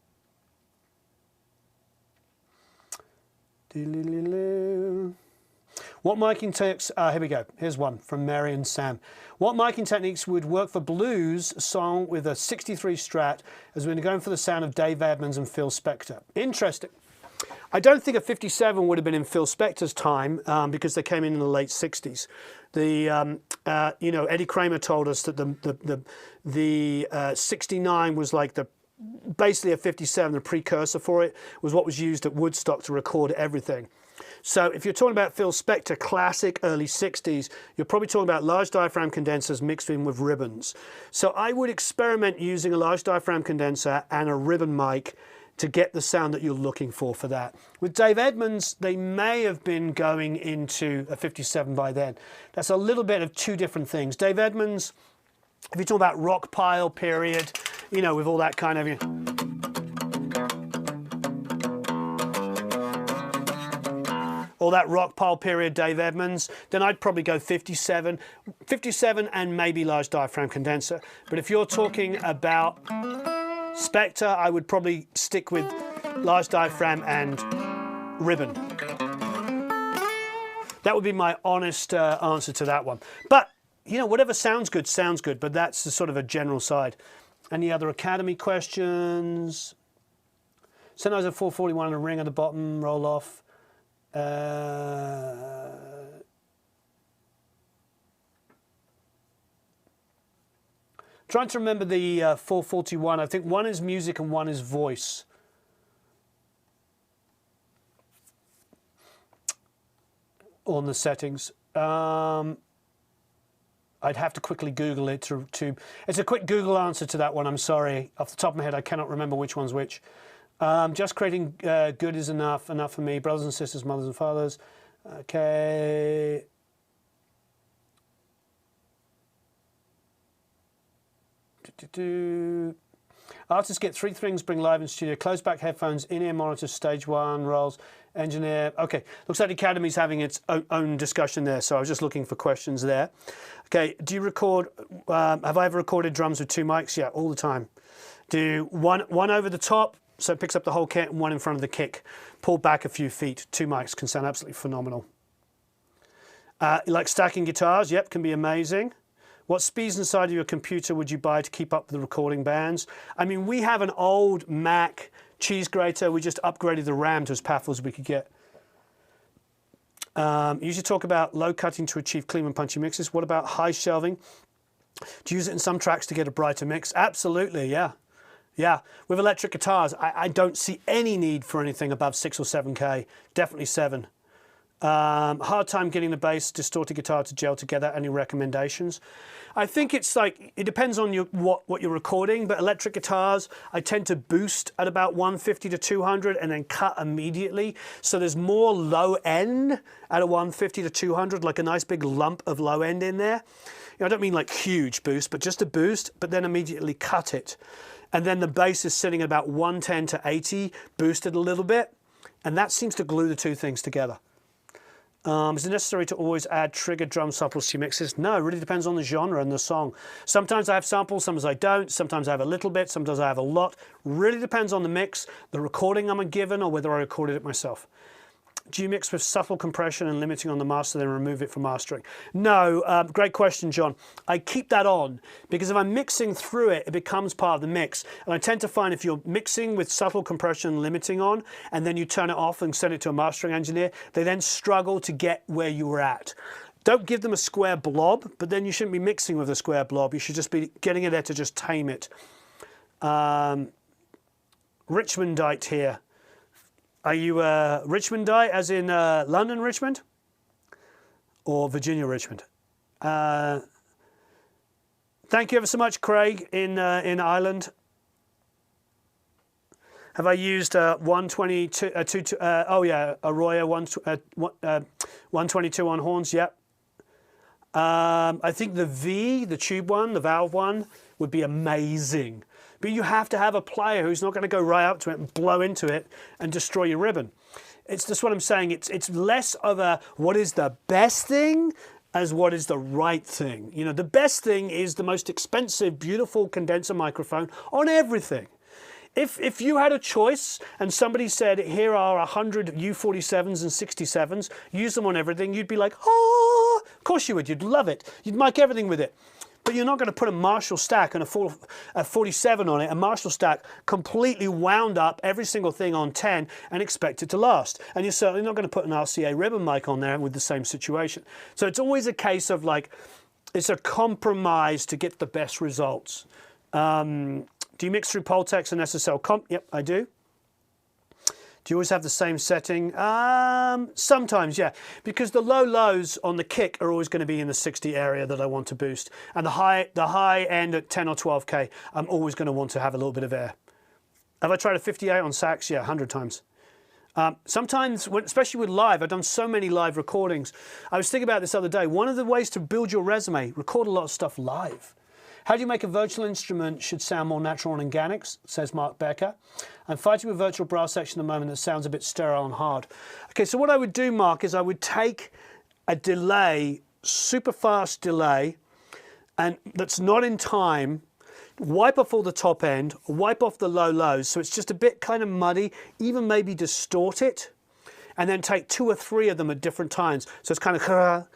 What miking techniques, here we go, here's one from Mary and Sam. What miking techniques would work for blues song with a 63 Strat as we're going for the sound of Dave Edmunds and Phil Spector? Interesting. I don't think a 57 would have been in Phil Spector's time because they came in the late 60s. You know, Eddie Kramer told us that the 69 was like basically a 57, the precursor for it, was what was used at Woodstock to record everything. So if you're talking about Phil Spector, classic early 60s, you're probably talking about large diaphragm condensers mixed in with ribbons. So I would experiment using a large diaphragm condenser and a ribbon mic to get the sound that you're looking for that. With Dave Edmunds, they may have been going into a 57 by then. That's a little bit of two different things. Dave Edmunds, if you talk about rock pile period, you know, with all that kind of... all that rock pile period Dave Edmunds, then I'd probably go 57 and maybe large diaphragm condenser. But if you're talking about Spector, I would probably stick with large diaphragm and ribbon. That would be my honest answer to that one. But, you know, whatever sounds good, but that's the sort of a general side. Any other Academy questions? Sennheiser 441 and a ring at the bottom, roll off. Trying to remember the 441. I think one is music and one is voice. On the settings. I'd have to quickly Google it to... It's a quick Google answer to that one, I'm sorry. Off the top of my head, I cannot remember which one's which. Just creating good is enough for me. Brothers and sisters, mothers and fathers. Okay. Artists get 3 things, bring live in studio. Closed back headphones, in-ear monitors, stage 1, rolls, engineer. Okay, looks like the Academy's having its own discussion there, so I was just looking for questions there. Okay, do you record, have I ever recorded drums with 2 mics? Yeah, all the time. Do one over the top, so it picks up the whole kit, and one in front of the kick. Pull back a few feet. 2 mics can sound absolutely phenomenal. Like stacking guitars? Yep, can be amazing. What speeds inside of your computer would you buy to keep up with the recording bands? I mean, we have an old Mac cheese grater. We just upgraded the RAM to as powerful as we could get. You usually talk about low cutting to achieve clean and punchy mixes. What about high shelving? Do you use it in some tracks to get a brighter mix? Absolutely, yeah. Yeah, with electric guitars, I don't see any need for anything above 6 or 7K. Definitely 7. Hard time getting the bass distorted guitar to gel together. Any recommendations? I think it's like, it depends on what you're recording, but electric guitars, I tend to boost at about 150 to 200 and then cut immediately. So there's more low end at a 150 to 200, like a nice big lump of low end in there. You know, I don't mean like huge boost, but just a boost, but then immediately cut it. And then the bass is sitting at about 110 to 80, boosted a little bit. And that seems to glue the two things together. Is it necessary to always add triggered drum samples to your mixes? No, it really depends on the genre and the song. Sometimes I have samples, sometimes I don't. Sometimes I have a little bit, sometimes I have a lot. Really depends on the mix, the recording I'm given, or whether I recorded it myself. Do you mix with subtle compression and limiting on the master, then remove it for mastering? No, great question, John. I keep that on because if I'm mixing through it, it becomes part of the mix. And I tend to find if you're mixing with subtle compression and limiting on, and then you turn it off and send it to a mastering engineer, they then struggle to get where you were at. Don't give them a square blob, but then you shouldn't be mixing with a square blob. You should just be getting it there to just tame it. Richmondite here. Are you Richmondite, as in London Richmond, or Virginia Richmond? Thank you ever so much, Craig, in Ireland. Have I used 122? Oh yeah, Arroyo 122 on horns. Yep. I think the V, the tube one, the valve one, would be amazing. But you have to have a player who's not going to go right up to it and blow into it and destroy your ribbon. It's just what I'm saying. It's less of a what is the best thing as what is the right thing. You know, the best thing is the most expensive, beautiful condenser microphone on everything. If you had a choice and somebody said, here are 100 U47s and 67s, use them on everything, you'd be like, oh, of course you would. You'd love it. You'd mic everything with it. But you're not going to put a Marshall stack and a 47 on it, a Marshall stack completely wound up, every single thing on 10, and expect it to last. And you're certainly not going to put an RCA ribbon mic on there with the same situation. So it's always a case of like, it's a compromise to get the best results. Do you mix through Pultex and SSL comp? Yep, I do. Do you always have the same setting? Sometimes, yeah, because the low lows on the kick are always going to be in the 60 area that I want to boost, and the high end at 10 or 12k, I'm always going to want to have a little bit of air. Have I tried a 58 on sax? Yeah, 100 times. Sometimes, especially with live, I've done so many live recordings. I was thinking about this the other day. One of the ways to build your resume, record a lot of stuff live. How do you make a virtual instrument should sound more natural and organic, says Mark Becker. I'm fighting with virtual brass section at the moment that sounds a bit sterile and hard. Okay, so what I would do, Mark, is I would take a delay, super fast delay, and that's not in time, wipe off all the top end, wipe off the low lows, so it's just a bit kind of muddy, even maybe distort it, and then take 2 or 3 of them at different times. So it's kind of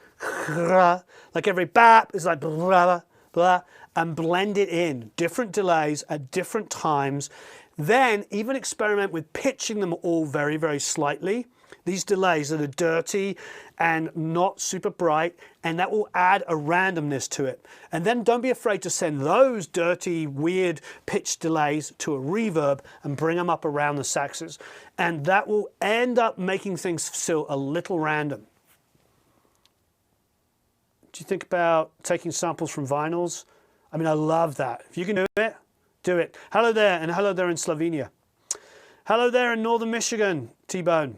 like every bap is like blah, blah, and blend it in, different delays at different times. Then even experiment with pitching them all very, very slightly. These delays that are dirty and not super bright, and that will add a randomness to it. And then don't be afraid to send those dirty, weird pitch delays to a reverb and bring them up around the saxes. And that will end up making things feel a little random. Do you think about taking samples from vinyls? I mean, I love that. If you can do it, do it. Hello there, and hello there in Slovenia. Hello there in northern Michigan, T-Bone.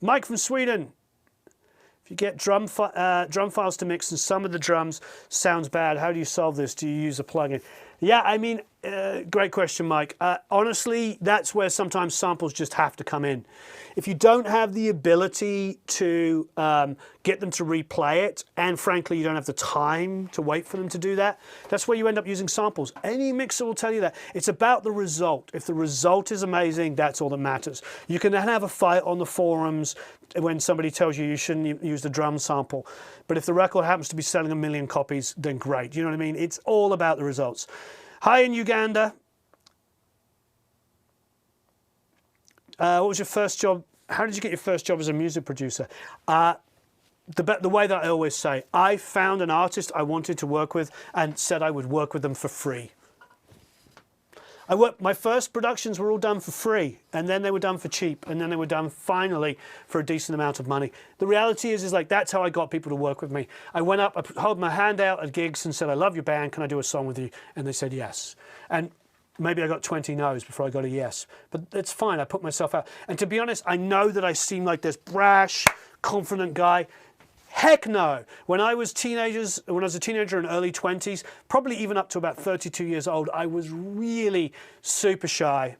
Mike from Sweden. If you get drum files to mix and some of the drums sounds bad, how do you solve this? Do you use a plugin? Yeah, I mean, great question, Mike. Honestly, that's where sometimes samples just have to come in. If you don't have the ability to get them to replay it, and frankly, you don't have the time to wait for them to do that, that's where you end up using samples. Any mixer will tell you that. It's about the result. If the result is amazing, that's all that matters. You can then have a fight on the forums when somebody tells you you shouldn't use the drum sample. But if the record happens to be selling 1 million copies, then great. You know what I mean? It's all about the results. Hi in Uganda. What was your first job? How did you get your first job as a music producer? The way that I always say, I found an artist I wanted to work with and said I would work with them for free. My first productions were all done for free, and then they were done for cheap, and then they were done finally for a decent amount of money. The reality is like that's how I got people to work with me. I went up, I held my hand out at gigs and said, I love your band, can I do a song with you? And they said yes. And maybe I got 20 no's before I got a yes, but it's fine, I put myself out. And to be honest, I know that I seem like this brash, confident guy. Heck no. When I was a teenager in early 20s, probably even up to about 32 years old, I was really super shy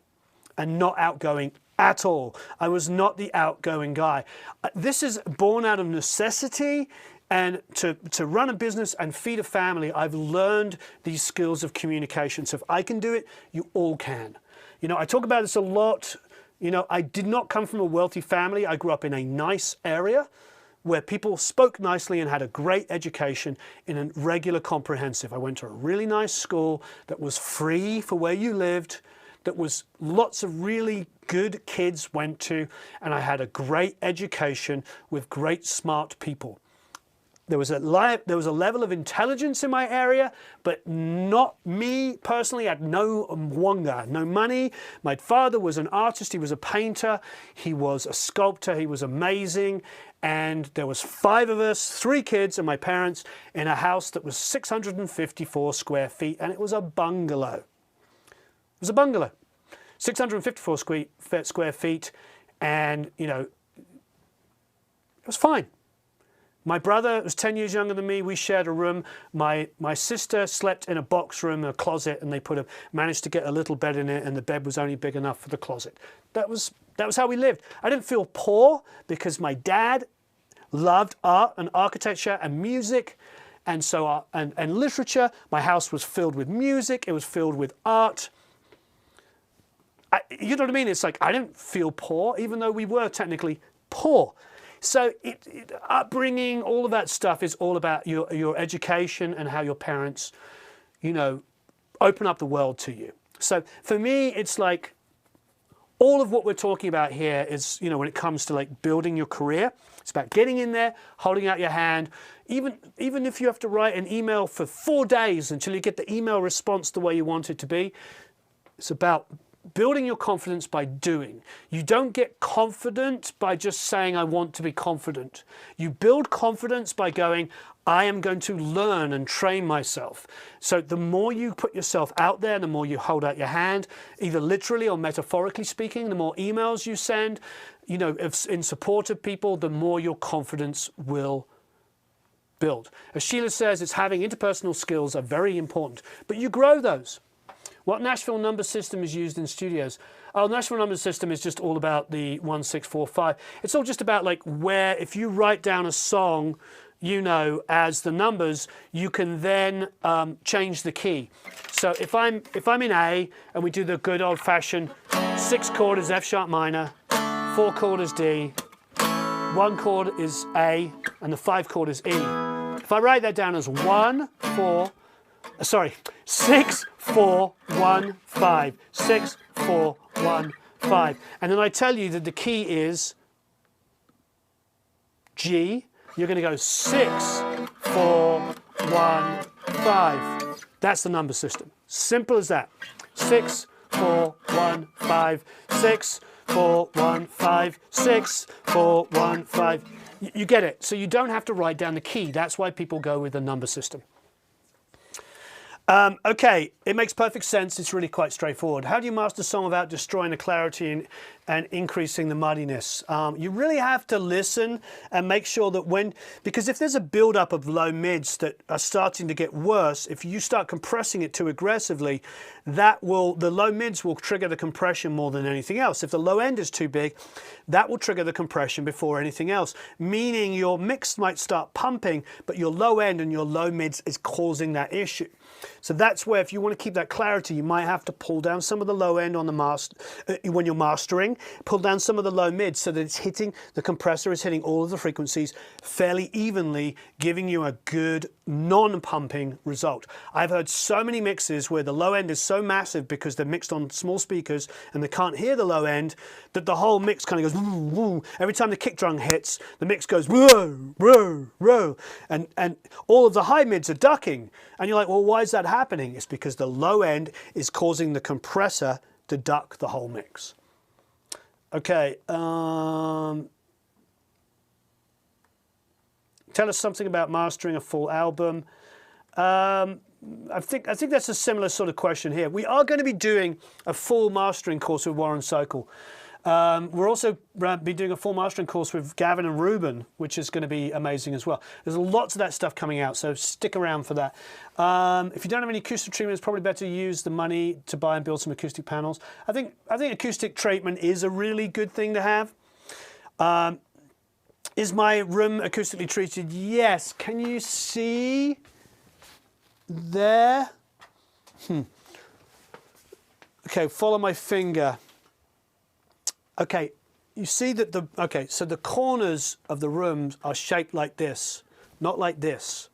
and not outgoing at all. I was not the outgoing guy. This is born out of necessity, and to run a business and feed a family, I've learned these skills of communication. So if I can do it, you all can. You know, I talk about this a lot. You know, I did not come from a wealthy family. I grew up in a nice area where people spoke nicely and had a great education in a regular comprehensive. I went to a really nice school that was free for where you lived, that was lots of really good kids went to, and I had a great education with great smart people. There was a level of intelligence in my area, but not me personally. I had no wonga, no money. My father was an artist. He was a painter. He was a sculptor. He was amazing. And there was 5 of us, 3 kids and my parents, in a house that was 654 square feet, and it was a bungalow. It was a bungalow, 654 square feet, and you know, it was fine. My brother was 10 years younger than me. We shared a room. My sister slept in a box room, a closet, and they managed to get a little bed in it, and the bed was only big enough for the closet. That was how we lived. I didn't feel poor because my dad loved art and architecture and music, and so and literature. My house was filled with music. It was filled with art. You know what I mean? It's like I didn't feel poor, even though we were technically poor. So upbringing, all of that stuff is all about your education and how your parents, you know, open up the world to you. So for me, it's like all of what we're talking about here is, you know, when it comes to like building your career, it's about getting in there, holding out your hand. Even if you have to write an email for 4 days until you get the email response the way you want it to be, it's about building your confidence by doing. You don't get confident by just saying, I want to be confident. You build confidence by going, I am going to learn and train myself. So the more you put yourself out there, the more you hold out your hand, either literally or metaphorically speaking, the more emails you send, you know, in support of people, the more your confidence will build. As Sheila says, it's having interpersonal skills are very important, but you grow those. What Nashville number system is used in studios? Oh, Nashville number system is just all about the 1, 6, 4, 5. It's all just about like where, if you write down a song, you know, as the numbers, you can then change the key. So if I'm in A and we do the good old fashioned 6 chord is F sharp minor, 4 chord is D, 1 chord is A, and the 5 chord is E. If I write that down as 6, 4, 1, 5, 6, 4, 1, 5. And then I tell you that the key is G. You're going to go 6, 4, 1, 5. That's the number system. Simple as that. 6, 4, 1, 5, 6, 4, 1, 5, 6, 4, 1, 5. You get it. So you don't have to write down the key. That's why people go with the number system. Okay, it makes perfect sense. It's really quite straightforward. How do you master a song without destroying the clarity and increasing the muddiness? You really have to listen and make sure that because if there's a build-up of low mids that are starting to get worse, if you start compressing it too aggressively, the low mids will trigger the compression more than anything else. If the low end is too big, that will trigger the compression before anything else, meaning your mix might start pumping, but your low end and your low mids is causing that issue. So that's where, if you want to keep that clarity, you might have to pull down some of the low end on the when you're mastering, pull down some of the low mids so that the compressor is hitting all of the frequencies fairly evenly, giving you a good non-pumping result. I've heard so many mixes where the low end is so massive because they're mixed on small speakers and they can't hear the low end, that the whole mix kind of goes woo, woo. Every time the kick drum hits, the mix goes whoa, whoa, whoa, and all of the high mids are ducking. And you're like, well, why is that happening? It's because the low end is causing the compressor to duck the whole mix. Okay. Tell us something about mastering a full album. I think that's a similar sort of question here. We are going to be doing a full mastering course with Warren Sokol. We're also be doing a full mastering course with Gavin and Ruben, which is going to be amazing as well. There's lots of that stuff coming out, so stick around for that. If you don't have any acoustic treatment, it's probably better to use the money to buy and build some acoustic panels. I think acoustic treatment is a really good thing to have. Is my room acoustically treated? Yes. Can you see there? Okay, follow my finger. Okay, you see that so the corners of the rooms are shaped like this, not like this.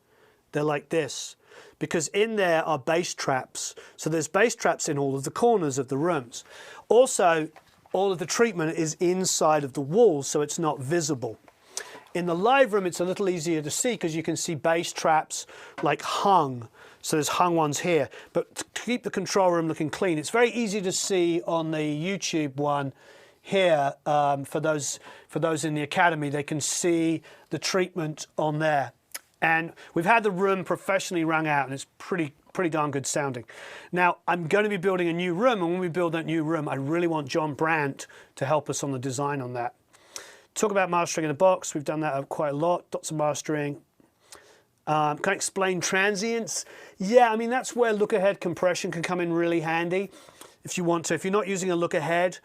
They're like this, because in there are bass traps. So there's bass traps in all of the corners of the rooms. Also, all of the treatment is inside of the walls, so it's not visible. In the live room, it's a little easier to see because you can see bass traps like hung. So there's hung ones here. But to keep the control room looking clean, it's very easy to see on the YouTube one here. For those in the academy, they can see the treatment on there. And we've had the room professionally rung out, and it's pretty darn good sounding. Now, I'm going to be building a new room, and when we build that new room, I really want John Brandt to help us on the design on that. Talk about mastering in a box. We've done that quite a lot. Dots of mastering. Can I explain transients? Yeah, I mean, that's where look-ahead compression can come in really handy. If you want to, if you're not using a look-ahead,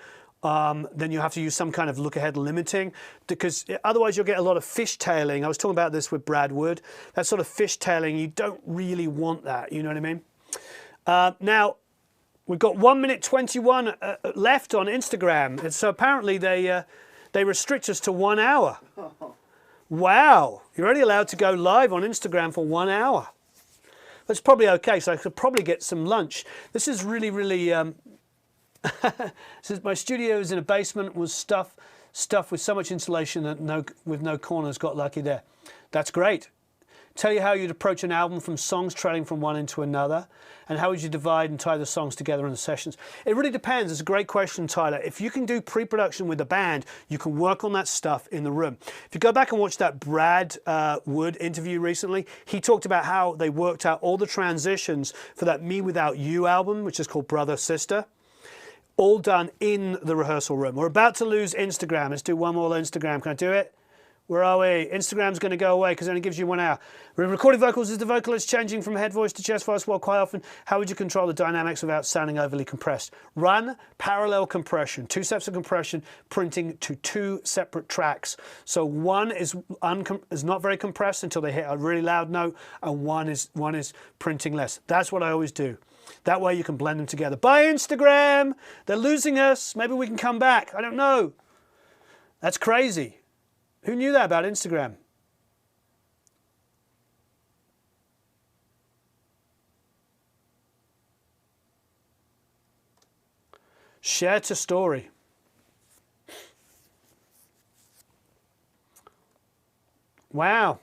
then you have to use some kind of look-ahead limiting, because otherwise you'll get a lot of fishtailing. I was talking about this with Brad Wood. That sort of fishtailing, you don't really want that, you know what I mean? Now, we've got 1 minute 21 left on Instagram. And so apparently they restrict us to 1 hour. Wow, you're only allowed to go live on Instagram for 1 hour. That's probably okay, so I could probably get some lunch. This is really, really... Since my studio is in a basement, was stuff with so much insulation that with no corners, got lucky there. That's great. tell you how you'd approach an album from songs trailing from one into another, and how would you divide and tie the songs together in the sessions. It really depends. It's a great question, Tyler. If you can do pre-production with a band, you can work on that stuff in the room. If you go back and watch that Brad Wood interview recently, he talked about how they worked out all the transitions for that Me Without You album, which is called Brother Sister, all done in the rehearsal room. We're about to lose Instagram. Let's do one more Instagram. Can I do it? Where are we? Instagram's going to go away because it only gives you 1 hour. Recording vocals, is the vocalist changing from head voice to chest voice? Well, quite often. How would you control the dynamics without sounding overly compressed? Run parallel compression. 2 steps of compression, printing to 2 separate tracks. So one is not very compressed until they hit a really loud note, and one is printing less. That's what I always do. That way you can blend them together. Bye, Instagram. They're losing us. Maybe we can come back. I don't know. That's crazy. Who knew that about Instagram? Share to story. Wow.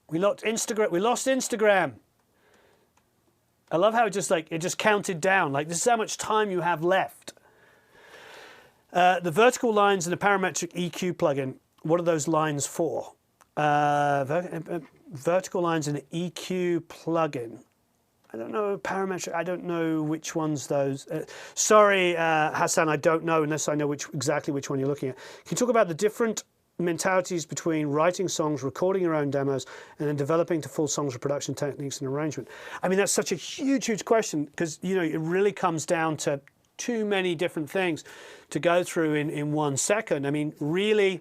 We lost Instagram. I love how it just counted down. Like, this is how much time you have left. The vertical lines in the parametric EQ plugin, what are those lines for? Vertical lines in the EQ plugin. I don't know, parametric, I don't know which one's those. Sorry, Hassan, I don't know unless I know exactly which one you're looking at. Can you talk about the different mentalities between writing songs, recording your own demos, and then developing to full songs with production techniques and arrangement? I mean, that's such a huge, huge question because, you know, it really comes down to too many different things to go through in 1 second. I mean, really,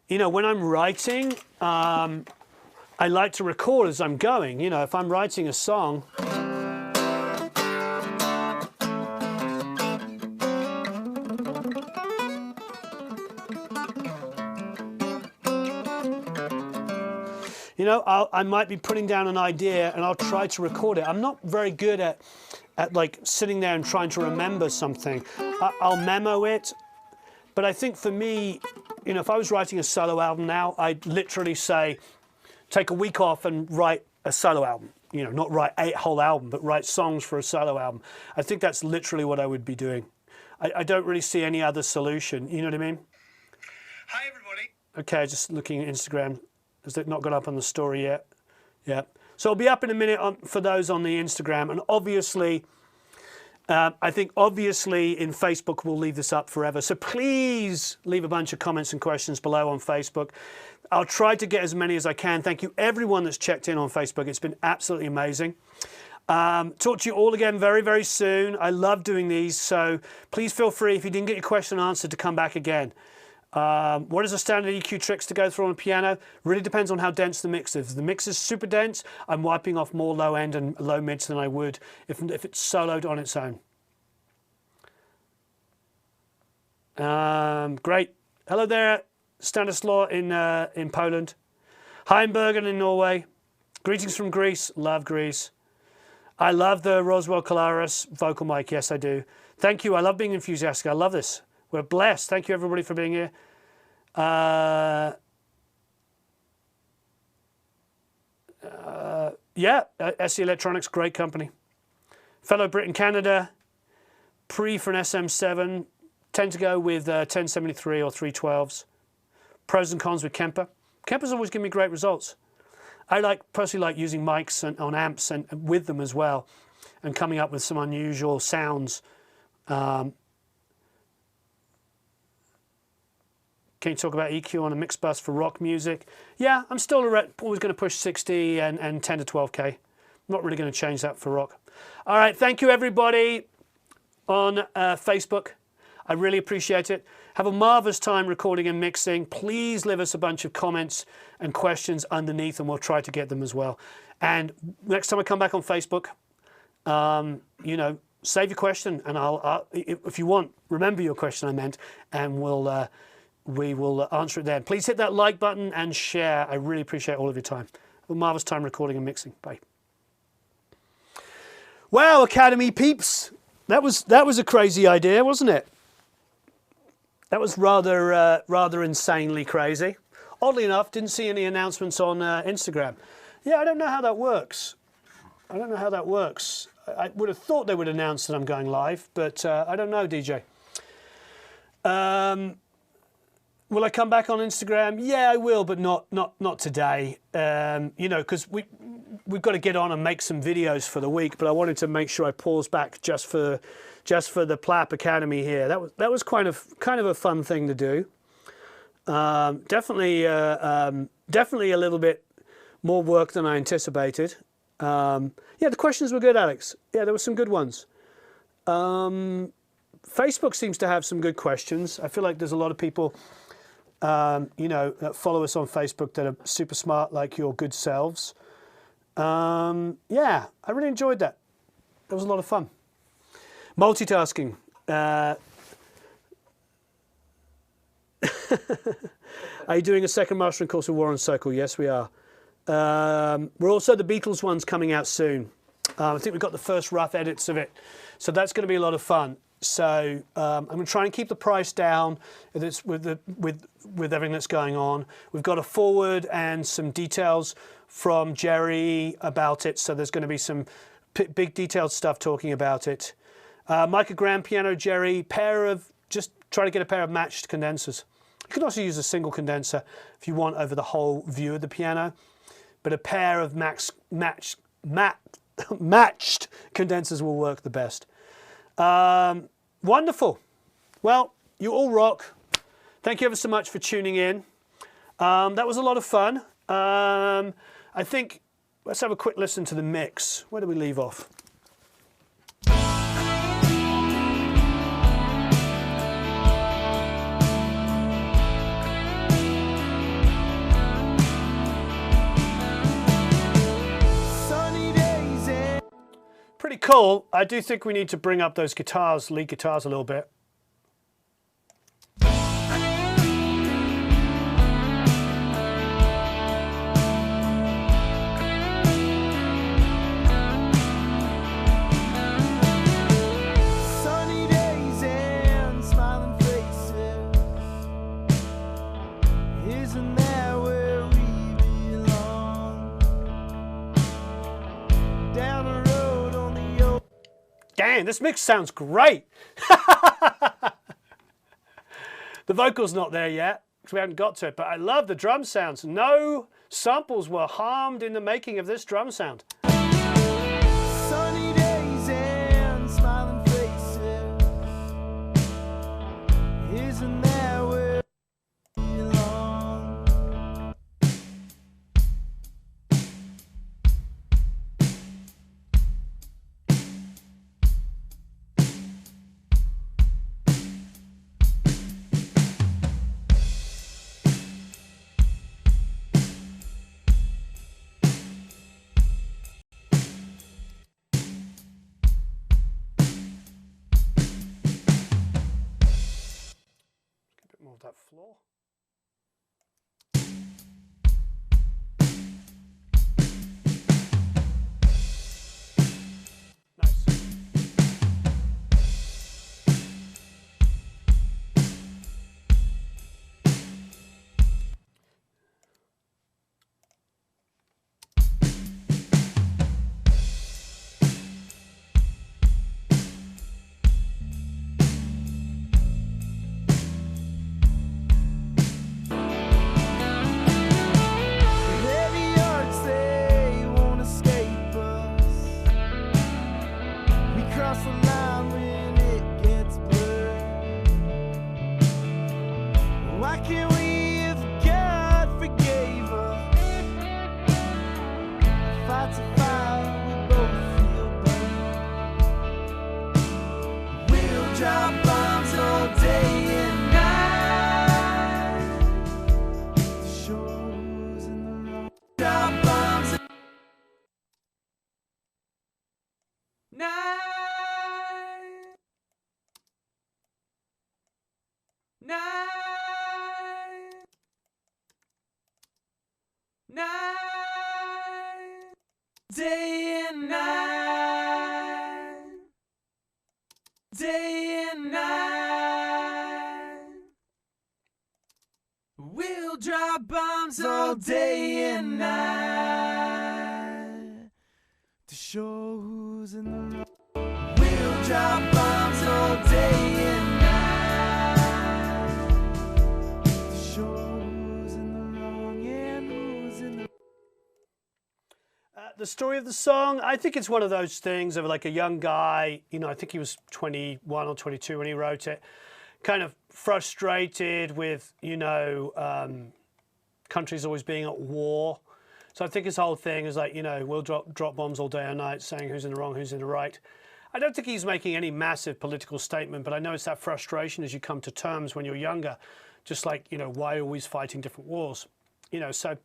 you know, when I'm writing, I like to record as I'm going. You know, if I'm writing a song, you know, I might be putting down an idea and I'll try to record it. I'm not very good at like sitting there and trying to remember something. I'll memo it, but I think for me, you know, if I was writing a solo album now, I'd literally say, take a week off and write a solo album. You know, not write a whole album, but write songs for a solo album. I think that's literally what I would be doing. I don't really see any other solution. You know what I mean? Hi, everybody. Okay, just looking at Instagram. Has it not got up on the story yet? Yeah. So it'll be up in a minute for those on the Instagram. And obviously, I think obviously in Facebook we'll leave this up forever. So please leave a bunch of comments and questions below on Facebook. I'll try to get as many as I can. Thank you everyone that's checked in on Facebook. It's been absolutely amazing. Talk to you all again very, very soon. I love doing these. So please feel free, if you didn't get your question answered, to come back again. What is the standard EQ tricks to go through on a piano? Really depends on how dense the mix is. If the mix is super dense, I'm wiping off more low end and low mids than I would if it's soloed on its own. Great. Hello there, Stanislaw in Poland. Hi in Bergen in Norway. Greetings from Greece. Love Greece. I love the Roswell Colaris vocal mic. Yes, I do. Thank you. I love being enthusiastic. I love this. We're blessed. Thank you, everybody, for being here. Yeah, SE Electronics, great company. Fellow Brit in Canada, pre for an SM7. Tend to go with 1073 or 312s. Pros and cons with Kemper. Kemper's always given me great results. I personally like using mics on amps and with them as well, and coming up with some unusual sounds. Can you talk about EQ on a mix bus for rock music? Yeah, I'm still always going to push 60 and 10 to 12K. Not really going to change that for rock. All right, thank you everybody on Facebook. I really appreciate it. Have a marvelous time recording and mixing. Please leave us a bunch of comments and questions underneath and we'll try to get them as well. And next time I come back on Facebook, you know, save your question and I'll if you want, remember your question I meant, and we will answer it then. Please hit that like button and share. I really appreciate all of your time. Have a marvelous time recording and mixing. Bye. Wow, Academy peeps. That was a crazy idea, wasn't it? That was rather insanely crazy. Oddly enough, didn't see any announcements on Instagram. Yeah, I don't know how that works. I don't know how that works. I would have thought they would announce that I'm going live, but I don't know, DJ. Will I come back on Instagram? Yeah, I will, but not today. You know, because we've got to get on and make some videos for the week. But I wanted to make sure I pause back just for the Plap Academy here. That was kind of a fun thing to do. Definitely a little bit more work than I anticipated. Yeah, the questions were good, Alex. Yeah, there were some good ones. Facebook seems to have some good questions. I feel like there's a lot of people, you know, that follow us on Facebook that are super smart, like your good selves. Yeah, I really enjoyed that. That was a lot of fun. Multitasking. Are you doing a second mastering course with Warren Sokol? Yes, we are. We're also, the Beatles one's coming out soon. I think we've got the first rough edits of it. So that's going to be a lot of fun. So I'm going to try and keep the price down with everything that's going on. We've got a forward and some details from Jerry about it. So there's going to be some big detailed stuff talking about it. Micah Grand piano, Jerry, just try to get a pair of matched condensers. You can also use a single condenser if you want over the whole view of the piano, but a pair of matched condensers will work the best. Wonderful. Well, you all rock. Thank you ever so much for tuning in. That was a lot of fun. I think let's have a quick listen to the mix. Where do we leave off? Pretty cool. I do think we need to bring up those guitars, lead guitars a little bit. Sunny days and smiling faces. Isn't that where we belong? Down the road on the old. Damn, this mix sounds great. The vocal's not there yet because we haven't got to it, but I love the drum sounds. No samples were harmed in the making of this drum sound. Sunny days and smiling faces. Isn't that where we belong? A bit more of that floor. Nice. Heavy hearts, they won't escape us. We cross the line when it gets blurred. Why can't we, if God forgave us? Fight's a fight, we both feel burned. We'll drop bombs all day and night. The shores and the road. Drop bombs at night. Night. Night. Day and night. Day and night. We'll drop bombs. bombs all day and night to show who's in the wrong. We'll drop bombs all day and night to show who's in the wrong and who's in the. The story of the song, I think it's one of those things of like a young guy, you know, I think he was 21 or 22 when he wrote it, kind of frustrated with, you know, countries always being at war. So I think his whole thing is like, you know, we'll drop bombs all day and night, saying who's in the wrong, who's in the right. I don't think he's making any massive political statement, but I know it's that frustration as you come to terms when you're younger, just like, you know, why always fighting different wars? You know, so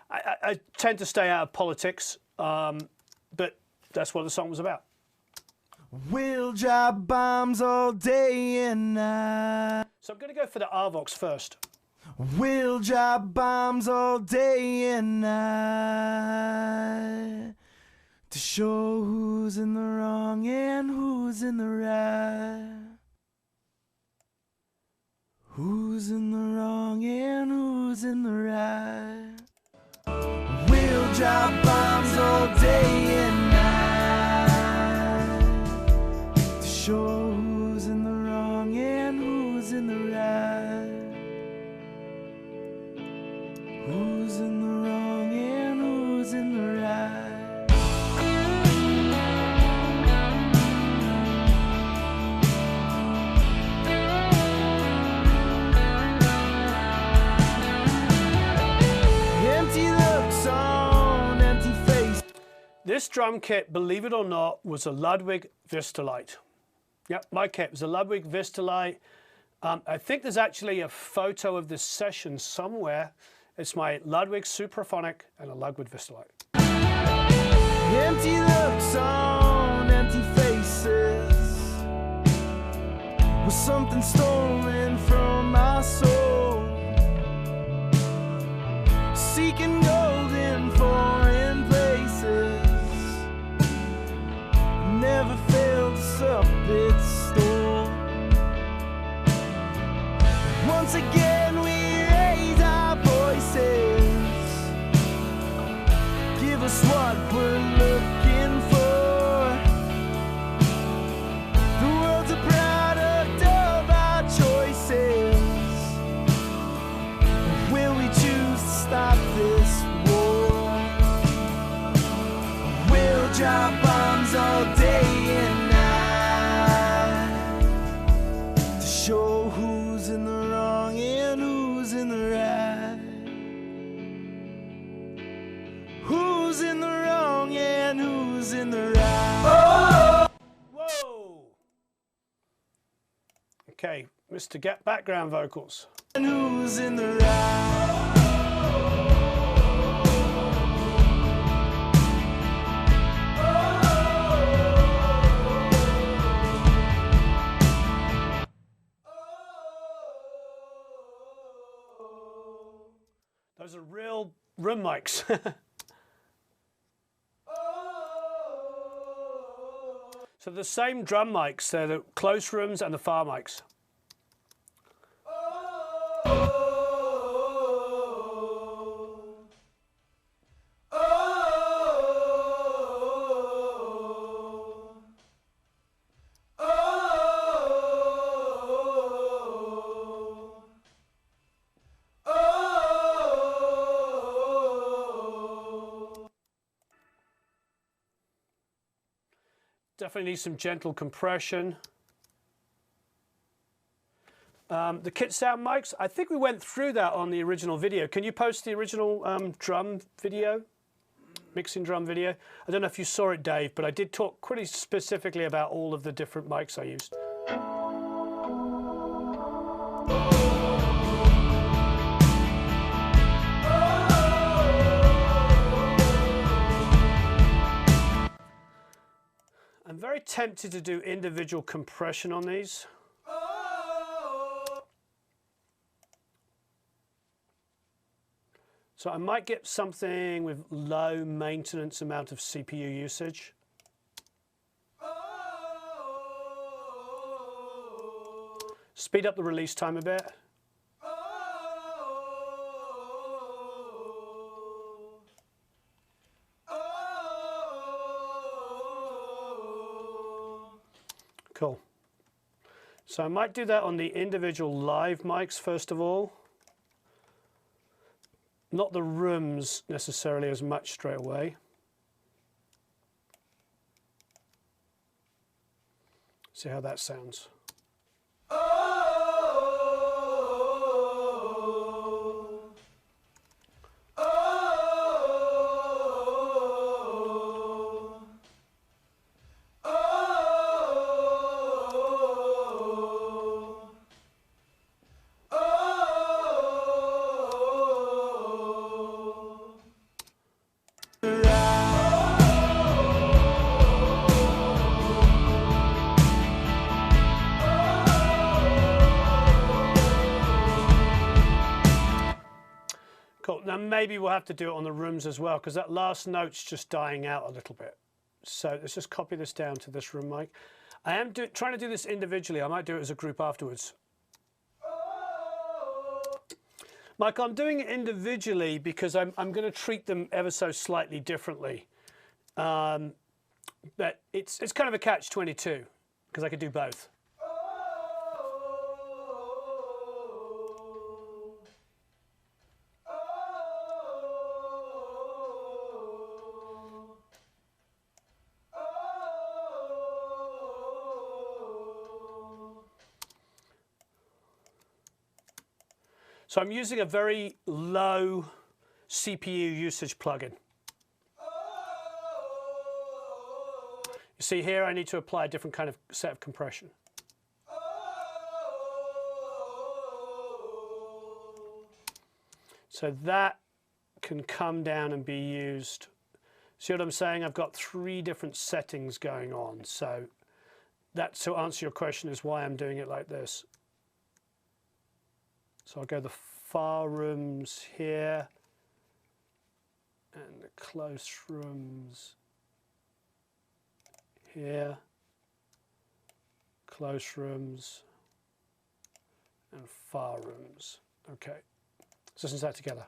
I tend to stay out of politics, but that's what the song was about. We'll drop bombs all day and night. So I'm going to go for the Arvox first. We'll drop bombs all day and night to show who's in the wrong and who's in the right. Who's in the wrong and who's in the right. We'll drop bombs all day and night to show who's in the wrong and who's in the right. Who's in the wrong and who's in the right. This drum kit, believe it or not, was a Ludwig Vistalite. Yep, my kit was a Ludwig Vistalite. I think there's actually a photo of this session somewhere. It's my Ludwig Supraphonic and a Ludwig Vistalite. Empty looks on empty faces, with something stolen from my soul, seeking gold in foreign places, never failed to sup its store. Once again we raise our voices, give us what we're looking for. The world's a product of our choices. Will we choose to stop this war? We'll drop bombs all day and night to show who's in the wrong and who's in the right. Who's in the wrong and who's in the right. Oh! Whoa! Okay, Mr. Get background vocals. And who's in the right. Those are real room mics. So the same drum mics, they're the close rooms and the far mics. Definitely need some gentle compression. The kit sound mics, I think we went through that on the original video. Can you post the original drum video? Mixing drum video? I don't know if you saw it, Dave, but I did talk pretty specifically about all of the different mics I used. I'm very tempted to do individual compression on these. So I might get something with low maintenance amount of CPU usage. Speed up the release time a bit. Cool. So I might do that on the individual live mics first of all. Not the rooms necessarily as much straight away. See how that sounds. Cool. Now maybe we'll have to do it on the rooms as well because that last note's just dying out a little bit. So let's just copy this down to this room mic. I am trying to do this individually. I might do it as a group afterwards. Mike, I'm doing it individually because I'm going to treat them ever so slightly differently. But it's kind of a catch-22 because I could do both. So I'm using a very low CPU usage plugin. You see here, I need to apply a different kind of set of compression. So that can come down and be used. See what I'm saying? I've got 3 different settings going on. So that, to answer your question, is why I'm doing it like this. So I'll go the far rooms here and the close rooms here, close rooms and far rooms. Okay, let's listen to that together.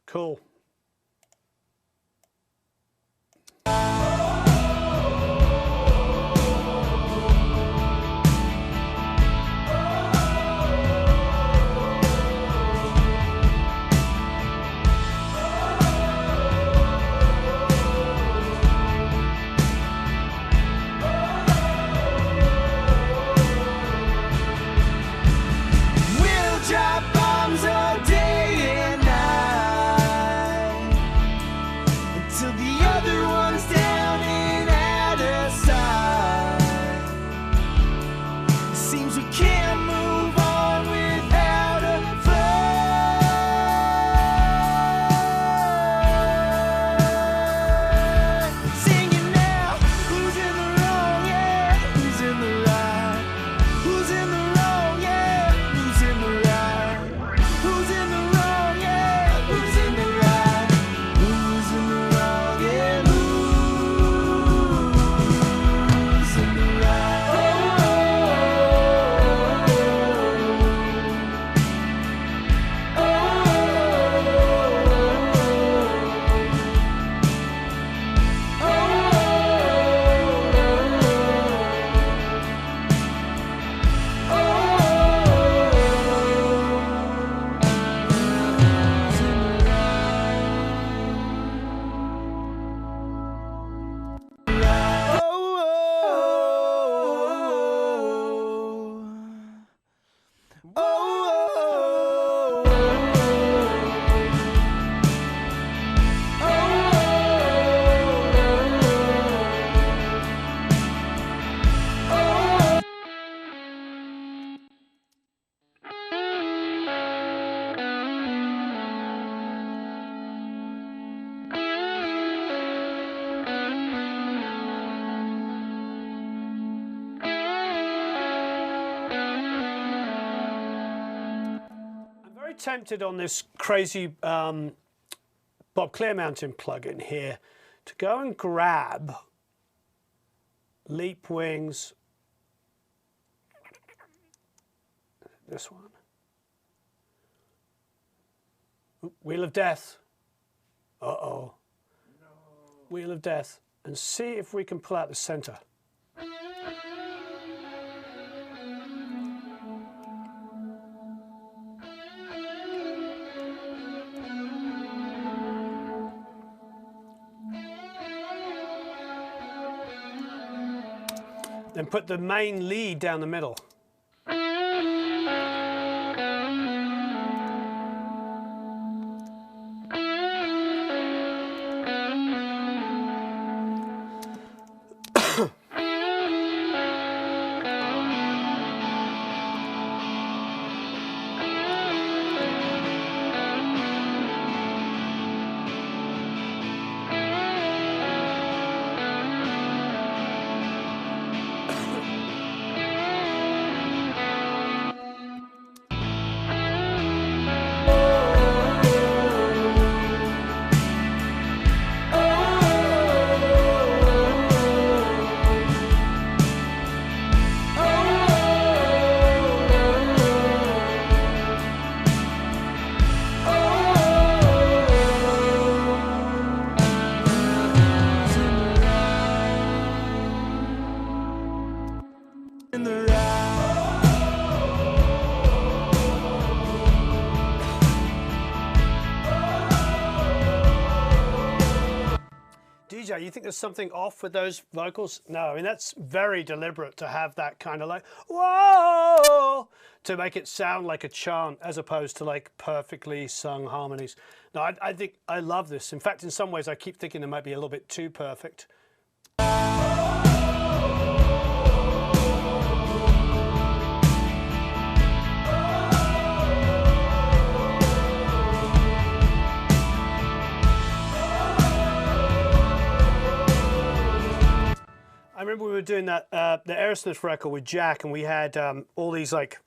Cool. We'll drop bombs all day and night until the other one's down and out of sight. It seems we can't move on without a fight. Singing now, who's in the wrong? Yeah, who's in the right? Who's in the wrong? Yeah, who's in the right? Who's in the wrong? Yeah, who's in the right? Who's in the wrong? Yeah, who's in the right? I'm very tempted on this crazy Bob Clearmountain plugin here to go and grab Leap Wings this one. Ooh, Wheel of Death. Uh-oh. No. Wheel of Death. And see if we can pull out the center. Then put the main lead down the middle. In the right. DJ, you think there's something off with those vocals? No, I mean, that's very deliberate to have that kind of like, whoa, to make it sound like a chant as opposed to like perfectly sung harmonies. No, I think I love this. In fact, in some ways, I keep thinking it might be a little bit too perfect. I remember we were doing that the Aerosmith record with Jack, and we had all these like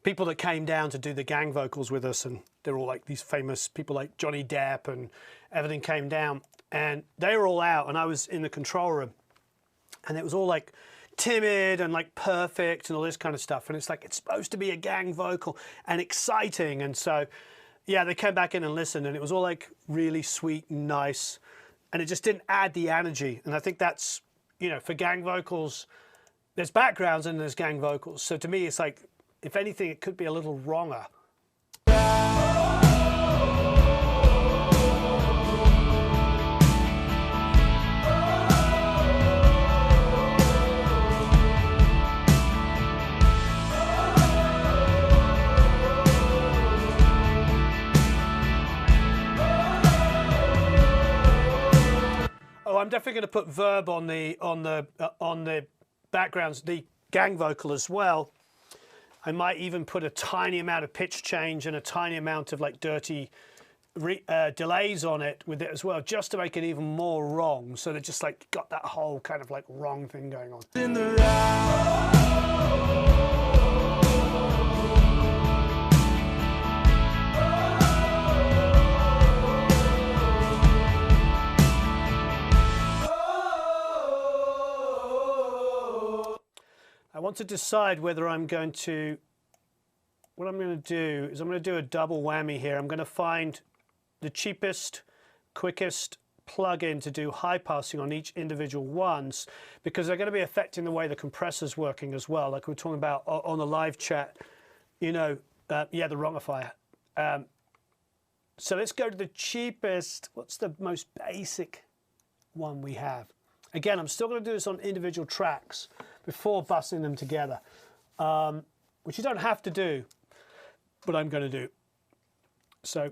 people that came down to do the gang vocals with us, and they're all like these famous people like Johnny Depp, and everything came down, and they were all out, and I was in the control room, and it was all like timid and like perfect and all this kind of stuff, and it's like it's supposed to be a gang vocal and exciting, and so yeah, they came back in and listened, and it was all like really sweet and nice, and it just didn't add the energy, and I think that's, you know, for gang vocals, there's backgrounds and there's gang vocals. So to me, it's like, if anything, it could be a little wronger. Oh, I'm definitely going to put verb on the backgrounds, the gang vocal as well. I might even put a tiny amount of pitch change and a tiny amount of like dirty delays on it with it as well, just to make it even more wrong. So they just like got that whole kind of like wrong thing going on. In the right. I want to decide whether I'm going to, what I'm going to do is I'm going to do a double whammy here. I'm going to find the cheapest, quickest plug-in to do high passing on each individual ones, because they're going to be affecting the way the compressor's working as well, like we were talking about on the live chat, you know, yeah, the wrongifier. So let's go to the cheapest. What's the most basic one we have? Again, I'm still going to do this on individual tracks before bussing them together, which you don't have to do, but I'm going to do. So.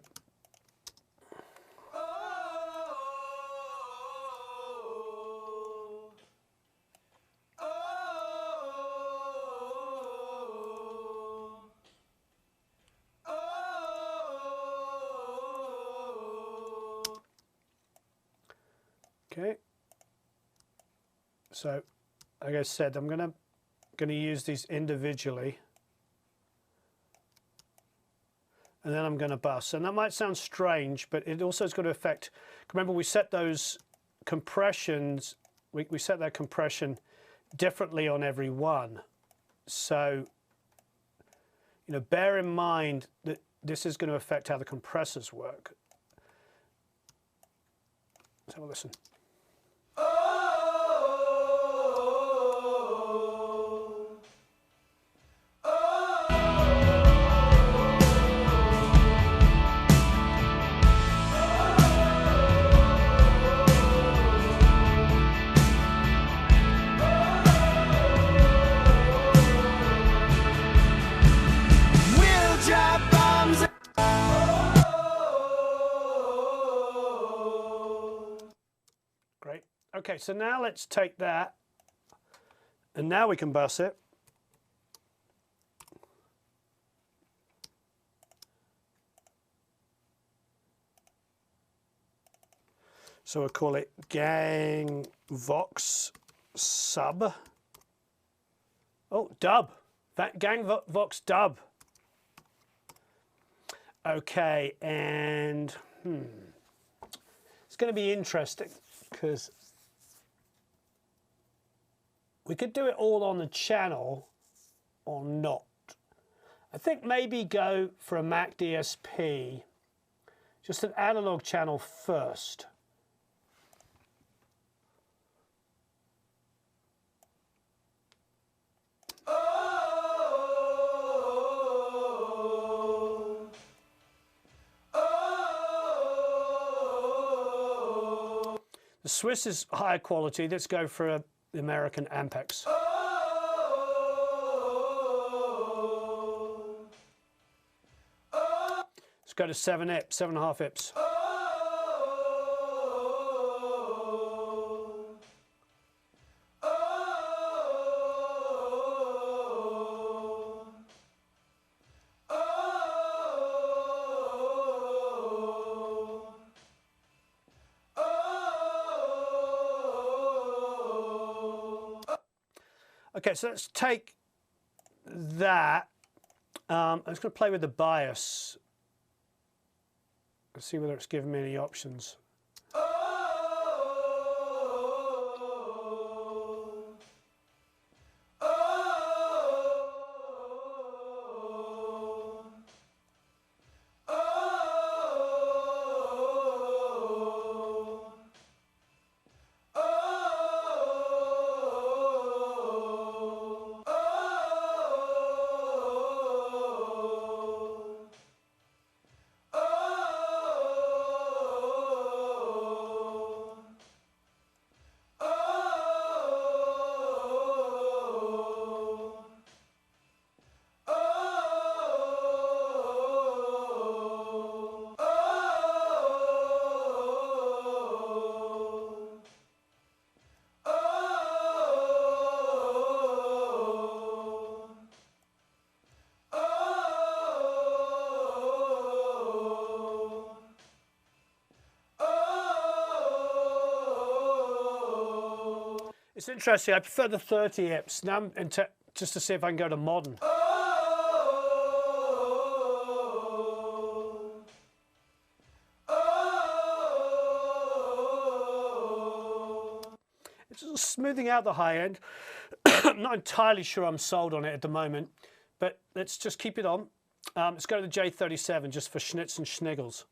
Okay. So, like I said, I'm gonna use these individually, and then I'm gonna bus. And that might sound strange, but it also is going to affect. Remember, we set those compressions. We set that compression differently on every one. So You know, bear in mind that this is going to affect how the compressors work. Let's have a listen. We'll drop bombs. Great. Okay, so now let's take that, and now we can bus it. So we'll call it gang vox sub. Oh, dub. That gang vox dub. Okay, and it's going to be interesting because we could do it all on the channel or not. I think maybe go for a Mac DSP, just an analog channel first. The Swiss is higher quality. Let's go for the American Ampex. Let's go to 7 ips, 7.5 ips. Okay, so let's take that. I'm just going to play with the bias. Let's see whether it's giving me any options. It's interesting. I prefer the 30 ips now, just to see if I can go to modern. It's just smoothing out the high end. I'm not entirely sure I'm sold on it at the moment, but let's just keep it on. Let's go to the J37 just for schnitz and schniggles.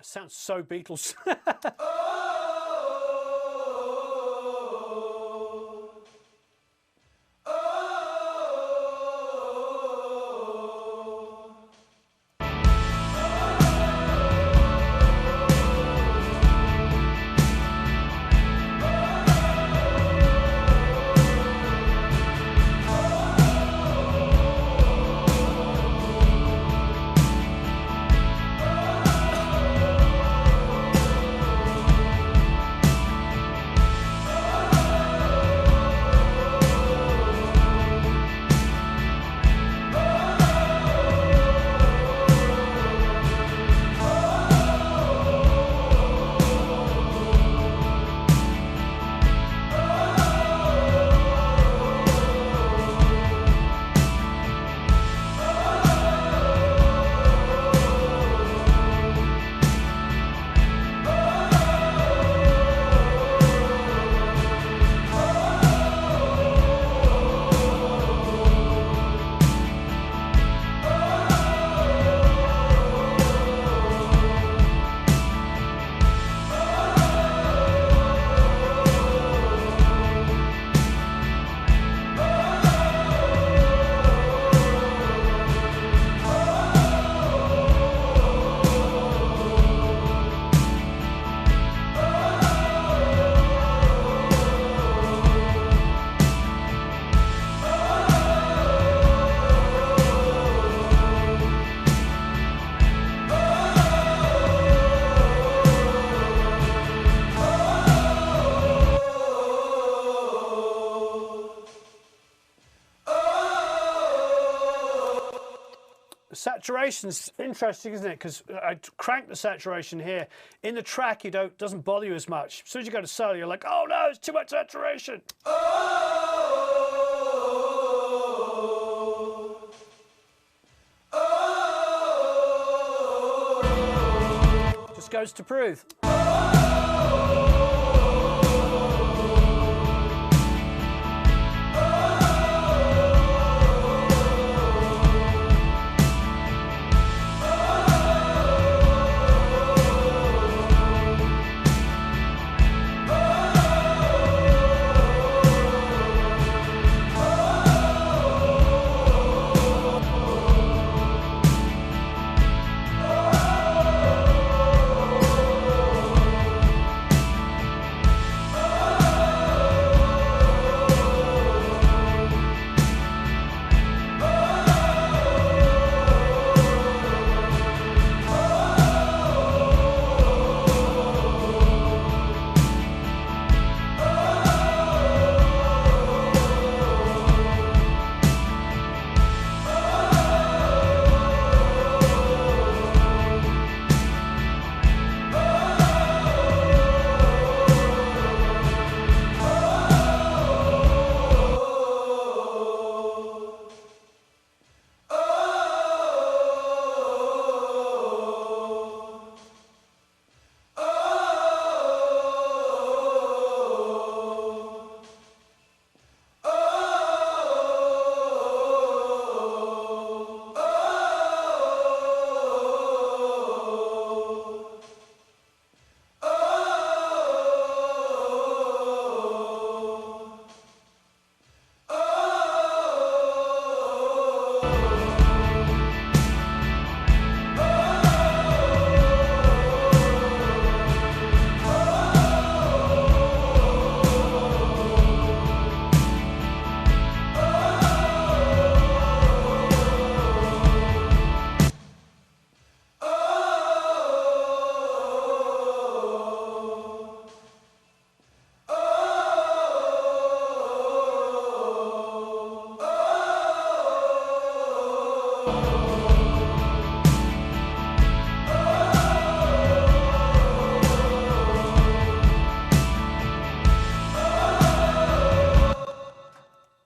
Sounds so Beatles. saturation's interesting, isn't it? Because I crank the saturation here. In the track, doesn't bother you as much. As soon as you go to solo, you're like, oh no, it's too much saturation. Just goes to prove.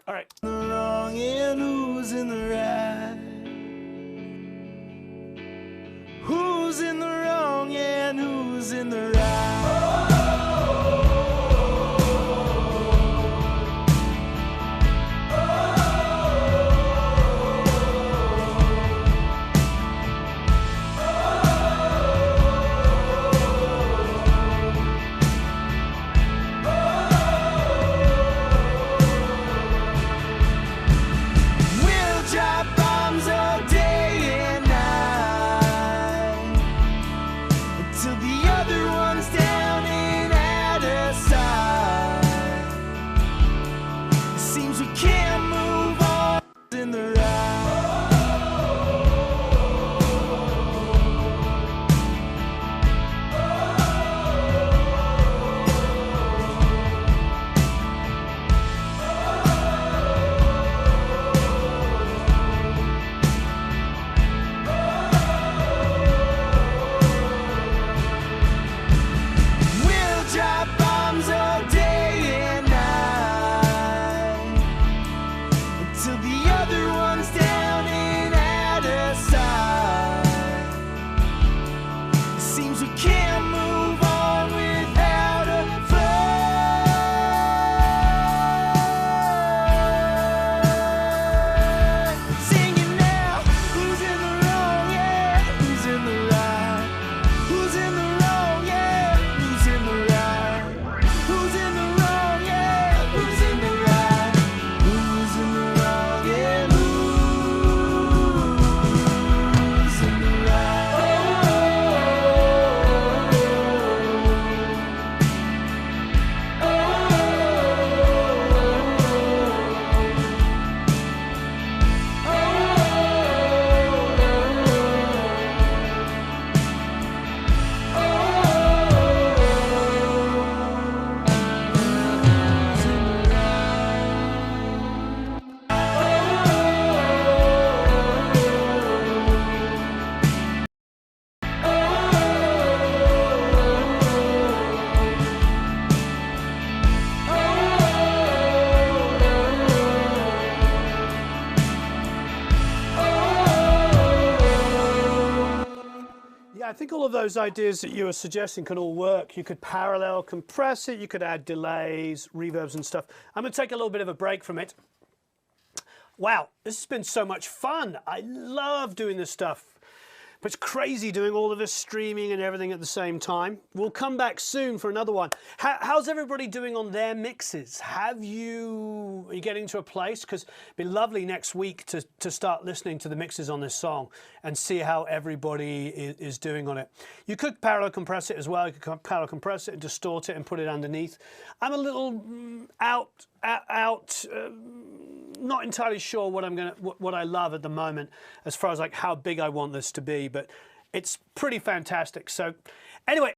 All right. The wrong and who's in the right? Who's in the wrong and who's in the right? We'll drop bombs all day and night until the other ones Yeah, I think all of those ideas that you were suggesting can all work. You could parallel compress it, you could add delays, reverbs and stuff. I'm going to take a little bit of a break from it. Wow, this has been so much fun. I love doing this stuff. But it's crazy doing all of this streaming and everything at the same time. We'll come back soon for another one. How's everybody doing on their mixes? Are you getting to a place? Because it'd be lovely next week to start listening to the mixes on this song and see how everybody is doing on it. You could parallel compress it as well. You could parallel compress it and distort it and put it underneath. I'm a little not entirely sure what I love at the moment as far as like how big I want this to be, but it's pretty fantastic. So anyway,